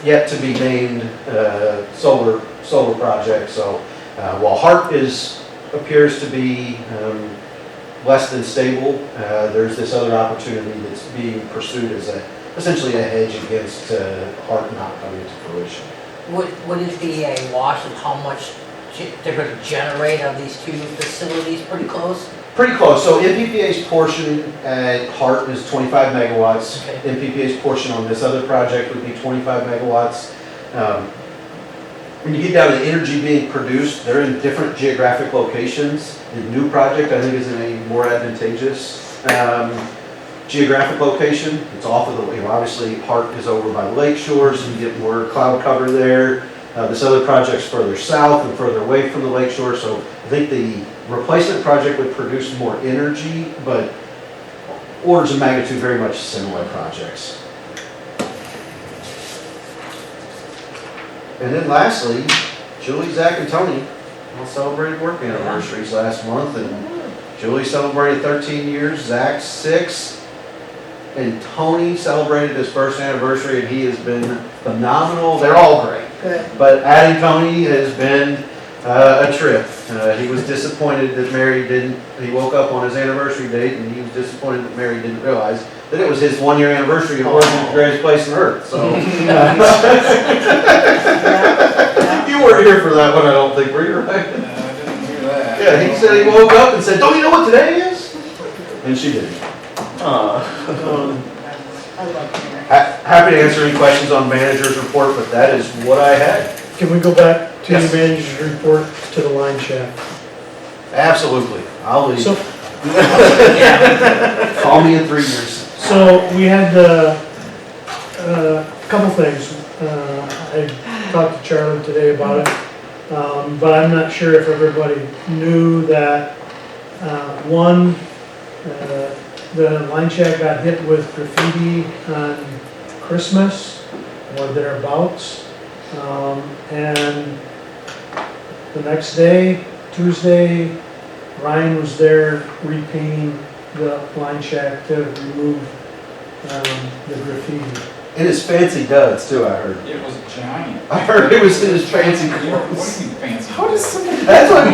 yet to be named solar project. So while HARP appears to be less than stable, there's this other opportunity that's being pursued as essentially a hedge against HARP not coming to fruition. Would it be a wash of how much they're going to generate on these 2 facilities? Pretty close? Pretty close. So MPPA's portion at HARP is 25 megawatts. Okay. MPPA's portion on this other project would be 25 megawatts. When you get down to energy being produced, they're in different geographic locations. The new project, I think, is in a more advantageous geographic location. It's off of the, obviously, HARP is over by the lake shore, so you get more cloud cover there. This other project's further south and further away from the lake shore, so I think the replacement project would produce more energy, but orders of magnitude very much similar projects. And then lastly, Julie, Zach, and Tony all celebrated work anniversaries last month, and Julie celebrated 13 years, Zach 6, and Tony celebrated his first anniversary, and he has been phenomenal. They're all great. Good. But adding Tony has been a trip. He was disappointed that Mary didn't, he woke up on his anniversary date and he was disappointed that Mary didn't realize that it was his 1-year anniversary of working at the greatest place on earth, so. You weren't here for that one, I don't think, were you, right? I didn't hear that. Yeah, he said he woke up and said, "Don't you know what today is?" And she didn't. I love Mary. Happy to answer any questions on manager's report, but that is what I had. Can we go back to Yes. the manager's report to the line shaft? Absolutely, I'll leave. So, Call me in 3 years. so we had a couple things. I talked to Charlie today about it, but I'm not sure if everybody knew that, the line shaft got hit with graffiti on Christmas or thereabouts. And the next day, Tuesday, Ryan was there repainting the line shaft to remove the graffiti. And his fancy duds too, I heard. It was giant. I heard it was in his fancy What do clothes. you mean fancy? How does somebody? That's what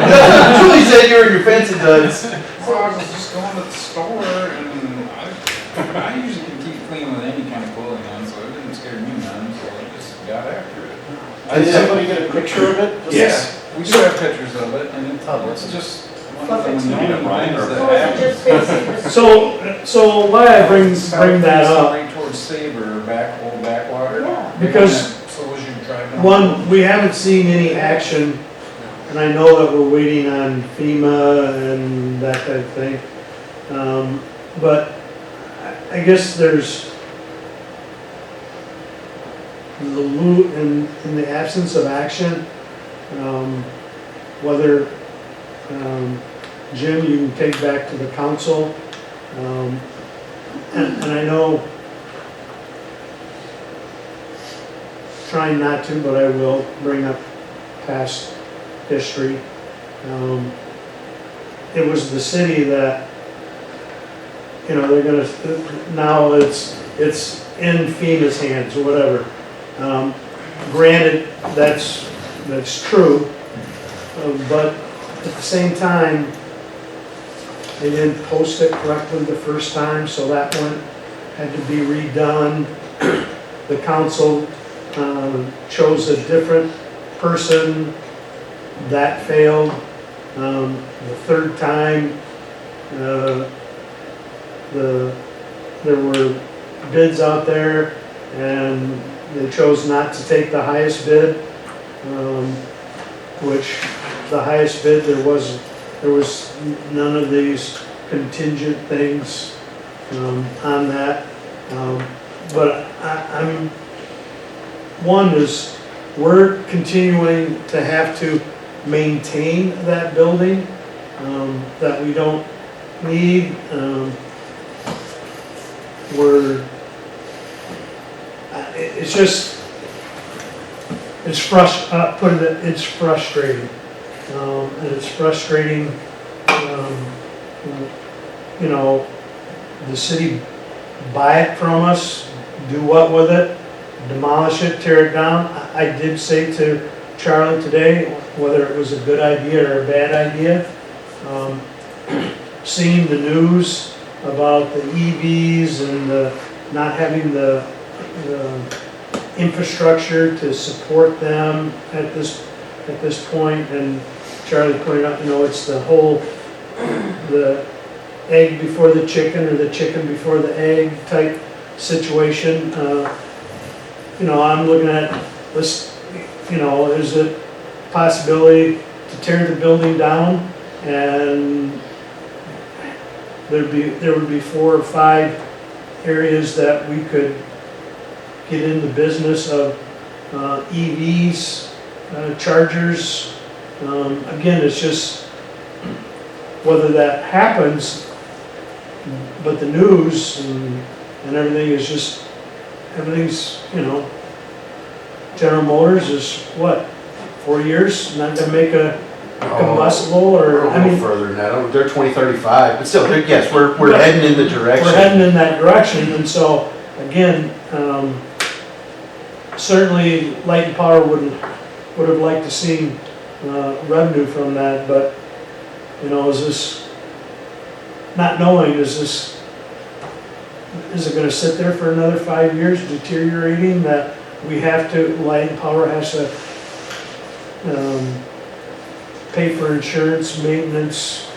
Julie said, you were in your fancy duds. Well, I was just going to the store and I usually can keep clean with any kind of clothing on, so it didn't scare me none, so I just got after Did somebody get a picture of it? Just- Yes, we do have pictures of it, and it's just one of the Flip it to many me, Ryan, things or- that So is it happens. just basically the So why I bring that up, Right towards Saber, old backwater. Yeah. because So as you drive down. one, we haven't seen any action, and I know that we're waiting on FEMA and that type of thing. But I guess there's in the absence of action, whether, Jim, you can take back to the council. And I know, trying not to, but I will bring up past history. It was the city that, they're gonna, now it's in FEMA's hands or whatever. Granted, that's true, but at the same time, they didn't post it correctly the first time, so that one had to be redone. The council chose a different person, that failed. The third time, there were bids out there, and they chose not to take the highest bid, which the highest bid, there was none of these contingent things on that. But one is, we're continuing to have to maintain that building that we don't need. It's just, it's frustrating. And it's frustrating, the city buy it from us, do what with it, demolish it, tear it down. I did say to Charlie today, whether it was a good idea or a bad idea, seeing the news about the EVs and not having the infrastructure to support them at this point, and Charlie pointed out, it's the whole, the egg before the chicken or the chicken before the egg type situation. I'm looking at this, there's a possibility to tear the building down, and there would be 4 or 5 areas that we could get in the business of EVs, chargers. Again, it's just whether that happens, but the news and everything is just, everything's, General Motors is what, 4 years, not gonna make a combustible, or, A little further than that, they're 2035, but still, yes, we're heading in the direction. we're heading in that direction, and so, again, certainly Light and Power would have liked to see revenue from that, but, is this, not knowing, is it gonna sit there for another 5 years deteriorating, that we have to, Light and Power has to pay for insurance, maintenance,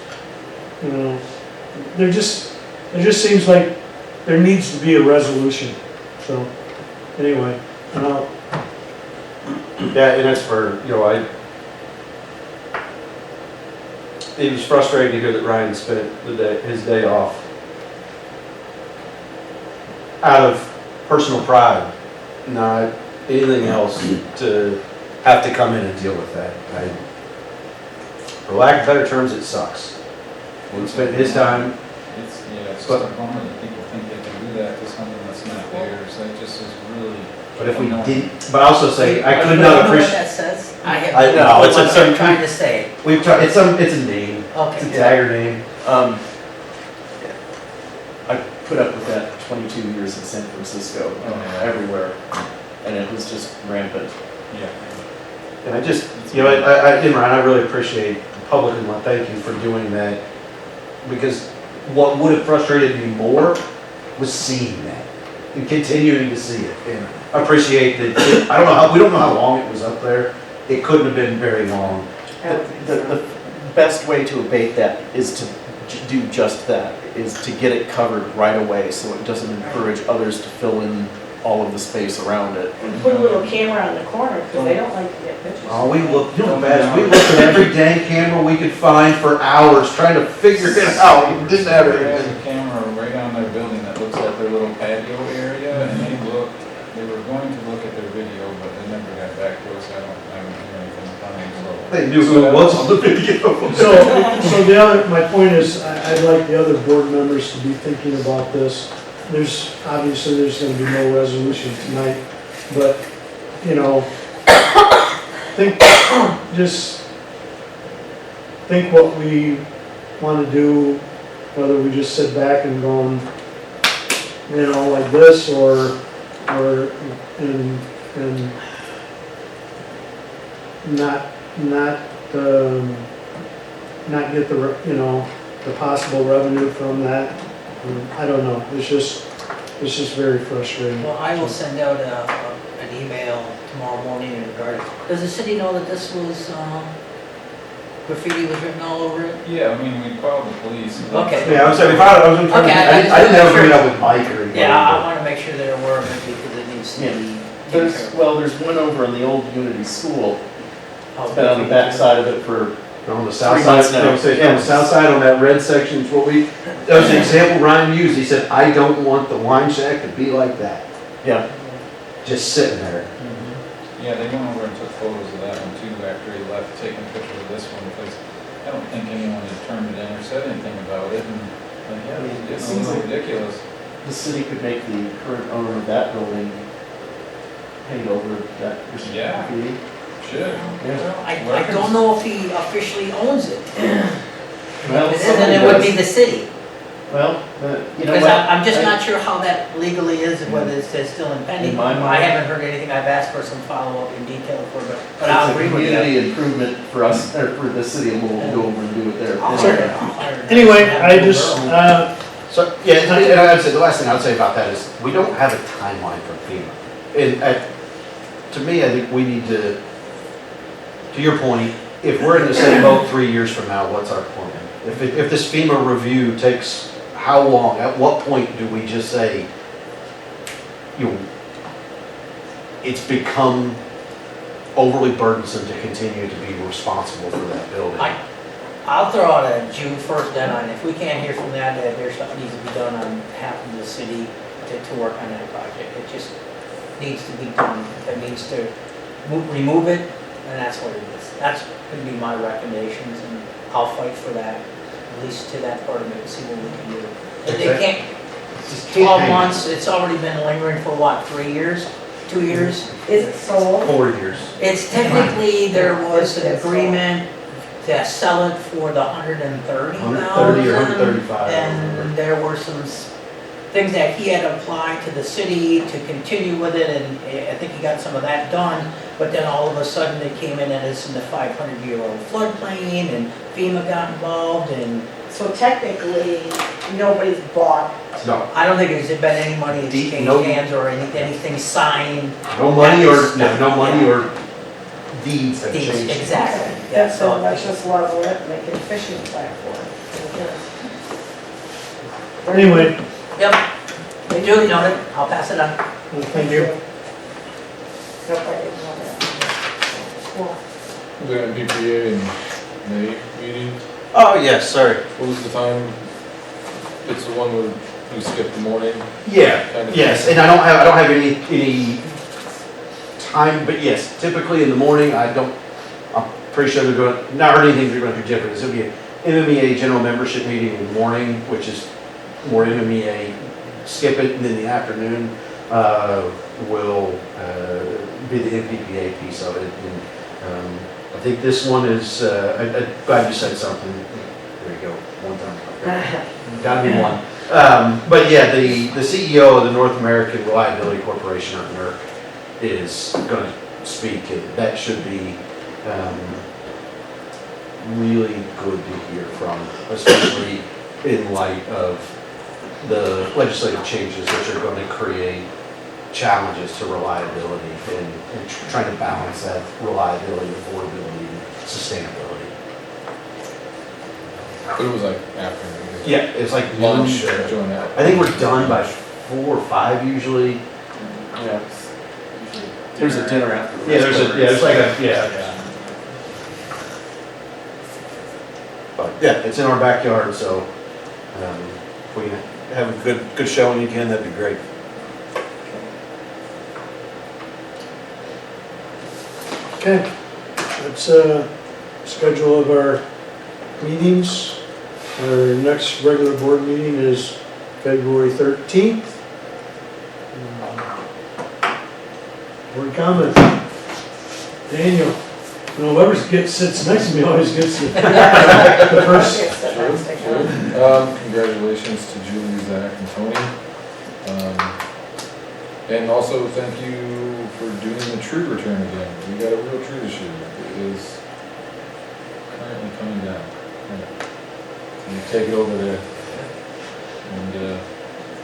there just seems like there needs to be a resolution, so, anyway, Yeah, and that's for, it was frustrating to hear that Ryan spent his day off out of personal pride, not anything else, to have to come in and deal with that. For lack of better terms, it sucks. He spent his time. It's just a bummer that people think they can do that to something that's not theirs. That just is really. But if we did, but I also say, I could not what appreciate. that says? I have. I know, it's a What I'm trying to say. We've tried, it's a name, it's a Okay. tagger name. I put up with that 22 years in San Francisco, everywhere, and it was just rampant. Yeah. And I just, Ryan, I really appreciate, publicly want to thank you for doing that, because what would have frustrated me more was seeing that. and continuing to see it, and appreciate that, we don't know how long it was up there. It couldn't have been very long. The best way to abate that is to do just that, is to get it covered right away so it doesn't encourage others to fill in all of the space around it. And put a little camera on the corner, because they don't like to get pictures. Oh, we looked, you know what bad is, we looked at every dang camera we could find for hours, trying to figure it out, we didn't have They have anything. a camera right on their building that looks at their little patio area, and they were going to look at their video, but they never got back to us. I don't hear anything from them, so. They knew who it was on the video. So the other, my point is, I'd like the other board members to be thinking about this. Obviously, there's gonna be no resolution tonight, but, think what we wanna do, whether we just sit back and going, like this, or, and not get the possible revenue from that. I don't know, it's just very frustrating. Well, I will send out an email tomorrow morning in regard, does the city know that this was, graffiti was written all over it? Yeah, I mean, we called the police. Okay. Yeah, I was saying, I was trying to, Okay, I didn't ever bring it up with Mike or anybody. Yeah, I wanna make sure they're aware of it because it needs to be. taken care of. There's one over in the old Unity School. Oh, It's been on the back side of it for, On the south 3 side, months now. on the south side on that red section, is what that was the example Ryan used, he said, I don't want the wine shack to be like that, yeah. just sitting there. Yeah, they went over and took photos of that one too after he left, taking pictures of this one, because I don't think anyone had turned it in or said anything about it, and, yeah, it's getting a seems little like- ridiculous. The city could make the current owner of that building paint over that. Yeah. graffiti. Should. Well, I don't know if he officially owns it. Well, If it isn't, it would be the city. Well, you know Because what? I'm just not sure how that legally is, and whether it's still impending. In my mind- I haven't heard anything, I've asked for some follow-up in detail for, but I'll It's a agree with you. community improvement for us, or for the city of Lowell to go over and do it there. Anyway, I just, So, yeah, and I'd say, the last thing I'd say about that is, we don't have a timeline from FEMA. And to me, I think we need to your point, if we're in the same boat 3 years from now, what's our plan? If this FEMA review takes how long, at what point do we just say, it's become overly burdensome to continue to be responsible for that building? I'll throw out a June 1st deadline. If we can't hear from that, there's something needs to be done on behalf of the city to work on that project. It just needs to be done. It needs to remove it, and that's what it is. That's going to be my recommendations, and I'll fight for that, at least to that part of it, and see what we can do. But they can't, 12 months, it's already been lingering for what, 3 years? 2 years? Is it sold? 4 years. It's technically, there was an agreement to sell it for the 130,000. 130 or 135. And there were some things that he had applied to the city to continue with it, and I think he got some of that done. But then all of a sudden, they came in and it's in the 500-year-old floodplain, and FEMA got involved, and So technically, nobody's bought. No, I don't think there's been any money exchanged No. hands or anything signed. no money or deeds have changed. Exactly. Yeah, Yeah, so so let's just level it, and make it a fishing platform. anyway, Yep, duly noted, I'll pass it on. thank you. Nope, I didn't know that. Cool. The MPPA and May meeting, Oh, yes, sorry. what was the time? It's the one where we skipped the morning. Yeah, kind of yes, thing. and I don't have any time, but yes, typically in the morning, I'm pretty sure they're going, not heard anything they're going to do different. This will be an MMA general membership meeting in the morning, which is more MMA, skip it, and then the afternoon will be the MPPA piece of it. And I think this one is, I'm glad you said something. There you go, one time. Gotta be one. But yeah, the CEO of the North American Reliability Corporation, or NERC, is going to speak, and that should be really good to hear from, especially in light of the legislative changes which are going to create challenges to reliability and trying to balance that reliability, affordability, and sustainability. But it was like after. Yeah, it's like Lunch, noon. join that. I think we're done by 4 or 5 usually. Yeah. There's a dinner after. Yeah, there's like a, yeah. But yeah, it's in our backyard, so if we have a good showing again, that'd be great. Okay, that's schedule of our meetings. Our next regular board meeting is February 13th. Board comment. Daniel, whoever sits next to me always gets the first. Congratulations to Julie, Zach, and Tony. And also thank you for doing the tree return again. We got a real tree this year. It is currently coming down. And you take it over there. And,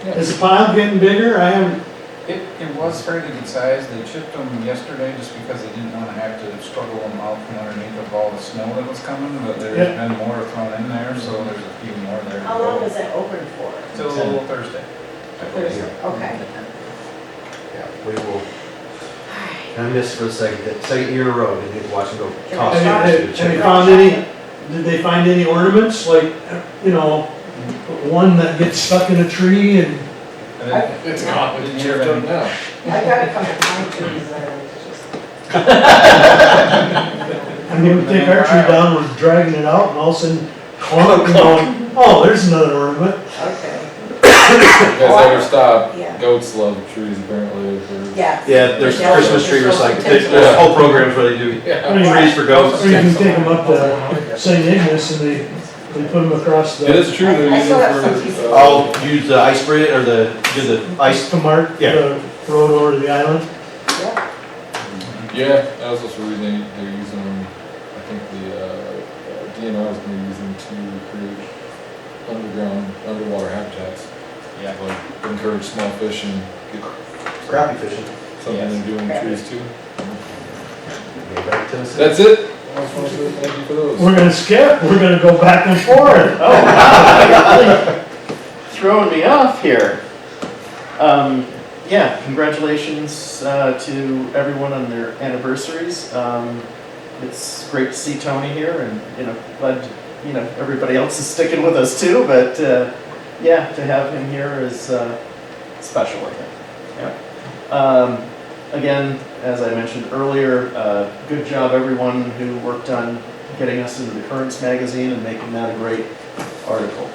yeah. Is the pile getting bigger? I haven't. It was fairly good size. They chipped them yesterday just because they didn't want to have to struggle them out from underneath of all the snow that was coming, but there's been more thrown in there, so there's a few more there. How long is it open for? Till Thursday. Thursday, okay. Yeah, we will. And I missed for the second year in a row, didn't get to watch them go. toss Have it. you found any, did they find any ornaments, like, one that gets stuck in a tree and? It's not, we didn't hear them now. I got a couple pine trees that are just. I mean, we take our tree down, we're dragging it out, and all of a sudden, oh, there's another ornament. Okay. You guys ever stop? Yeah. Goats love trees apparently. Yes. Yeah, there's Yeah. Christmas tree recycling. There's whole programs where they do trees for goats. Or you can take them up to St. Ignace and they put them across the. It is true, they're I using still have some pieces. for, I'll use the ice bridge or do the ice. To mark Yeah. the road over to the island. yeah, that was also reason they're using them, I think the DNR is gonna use them to create underwater habitats. Yeah. Like encourage small fish and get Crappie fishing. something to do in trees too. Back to us. That's it. I just want to say thank you for those. We're gonna skip, we're gonna go back and forth. Oh, wow, you're really throwing me off here. Yeah, congratulations to everyone on their anniversaries. It's great to see Tony here, and glad everybody else is sticking with us too. But yeah, to have him here is special, I think. Yeah. Again, as I mentioned earlier, good job everyone who worked on getting us into the Currents magazine and making that a great article.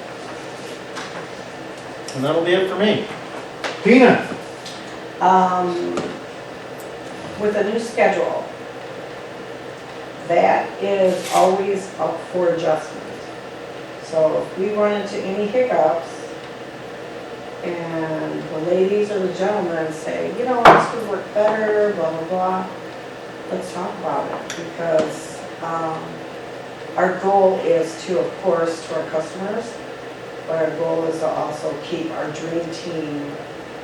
And that'll be it for me. Tina, With a new schedule, that is always up for adjustment. So if we run into any hiccups, and the ladies or the gentlemen say, this could work better, blah, blah, blah, let's talk about it, because our goal is to, of course, to our customers, but our goal is to also keep our dream team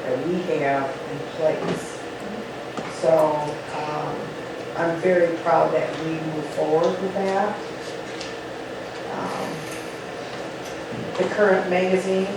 that we have in place. So I'm very proud that we move forward with that. The Current magazine,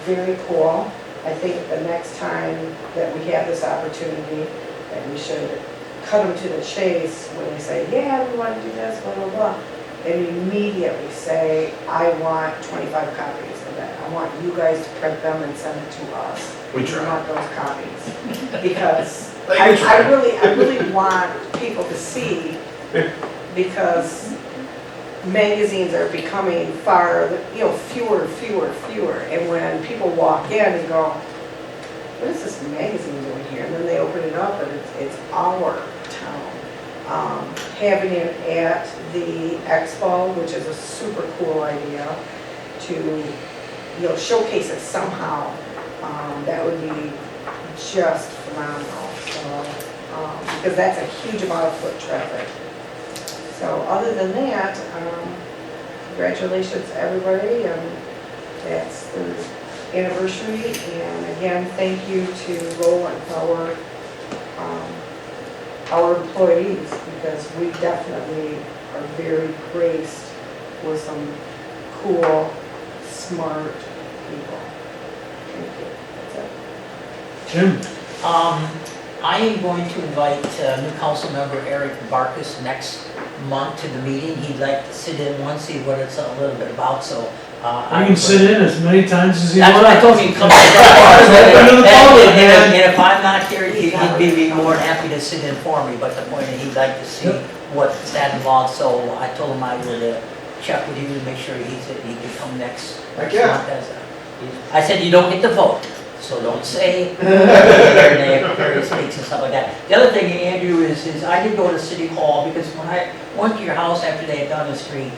very cool. I think the next time that we have this opportunity, that we should cut them to the chase when they say, yeah, we want to do this, blah, blah, blah. And immediately say, I want 25 copies of that. I want you guys to print them and send it to us. We try. want those copies. Because They I try. really want people to see, because magazines are becoming fewer. And when people walk in and go, what is this magazine doing here? And then they open it up and it's our town. Having it at the expo, which is a super cool idea, to showcase it somehow, that would be just phenomenal. So, because that's a huge amount of foot traffic. So other than that, congratulations to everybody, and that's the anniversary. And again, thank you to Lowell and our employees, because we definitely are very graced with some cool, smart people. Thank you. That's it. Jim? I am going to invite new council member Eric Barkus next month to the meeting. He'd like to sit in once, see what it's a little bit about, so. You can sit in as many times as you That's want. what I told him, come Open to the public, man. and if I'm not here, he'd be more than happy to sit in for me, but the point is he'd like to see what's that involved, so I told him I would check with you to make sure he could come next month. I said, you don't get to vote, so don't say various speaks and stuff like that. The other thing, Andrew, is I did go to City Hall, because when I went to your house after they had done the street,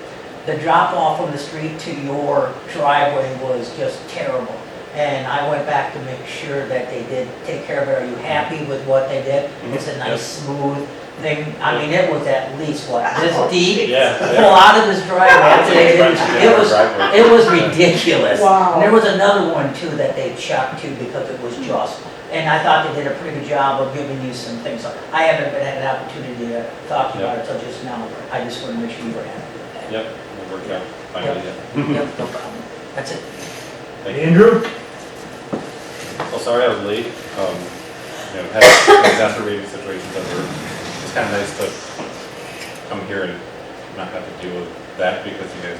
the drop off from the street to your driveway was just terrible. And I went back to make sure that they did take care of it. Are you happy with what they did? It's a nice, smooth thing. I mean, it was at least, what, this deep? Yeah. Pull out of this driveway after they did it was ridiculous. Wow. And there was another one too that they checked too, because it was just. And I thought they did a pretty good job of giving you some things. I haven't had an opportunity to talk to you about it until just now. I just want to make sure you were happy with that. Yep, we'll work out finally, yeah. Yep, no problem. That's it. Thank you. Andrew? Well, sorry I was late. Had some exacerbating situations that were, it's kind of nice to come here and not have to deal with that, because you guys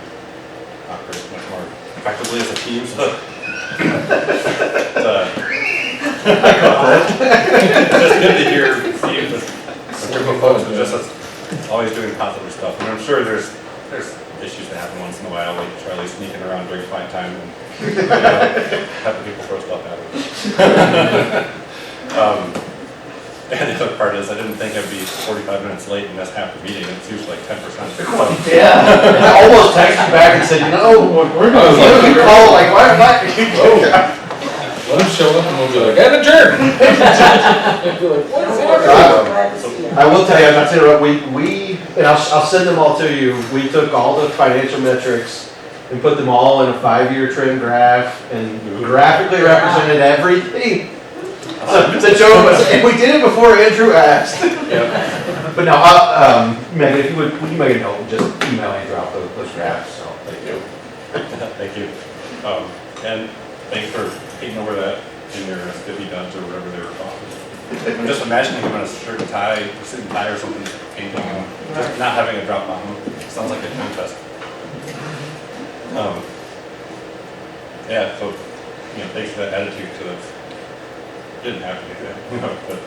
operate much more effectively as a team, so. It's good to hear you, a group of folks who just always doing positive stuff. And I'm sure there's issues that happen once in a while, like Charlie sneaking around during flight time and having people throw stuff at him. And the other part is, I didn't think I'd be 45 minutes late and that's half the meeting. It's usually like 10%. Yeah, I almost texted you back and said, we're going to you call, like, why? Let him show up and we'll be like, and adjourn! Glad to see you. I will tell you, I'm not saying interrupt, and I'll send them all to you. We took all the financial metrics and put them all in a 5-year trend graph and graphically represented everything. To show us, and we did it before Andrew asked. Yep. But no, Megan, if you would you make a note, just email Andrew out those graphs, so. Thank you. Thank you. And thanks for taking over that in your spiffy duds or whatever they were called. I'm just imagining him in a shirt and tie, or suit and tie or something, painting and just not having a drop on him. Sounds like a contest. Yeah, so, thanks for that attitude to the, didn't have to do that, but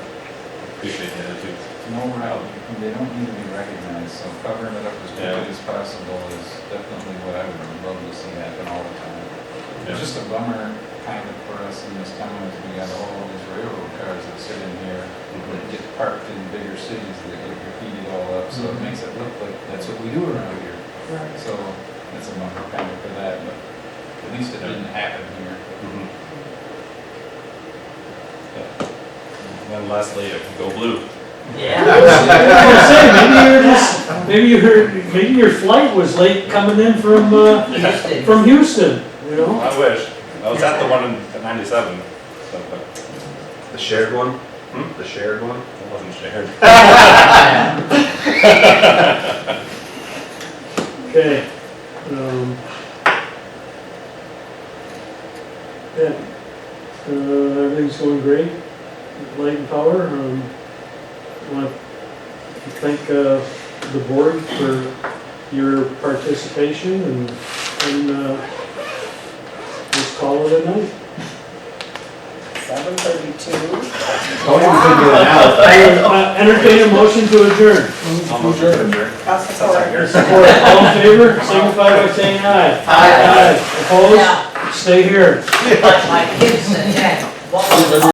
appreciate the attitude. Morale, they don't need to be recognized, so covering it up as quickly as possible is definitely what I would love to see happen all the time. It's just a bummer kind of for us in this town, is we got all these railroad cars that sit in here that get parked in bigger cities that get graffitied all up, so it makes it look like that's what we do around here. Right. So it's a bummer kind of for that, but at least it didn't happen here. And then lastly, go blue. Yeah. Maybe your flight was late coming in from Houston, you know? I wish. I was at the one in 97, so, but The shared one? The shared one? it wasn't shared. Okay. Yeah. Everything's going great. Light and power. I want to thank the board for your participation and just call it a night. 7:32. Don't even figure it out. Entertain a motion to adjourn. I'll support. Support. All in favor, signify by saying aye. Aye. Opposed? Yeah. Stay here. But my kids said, Dad, what was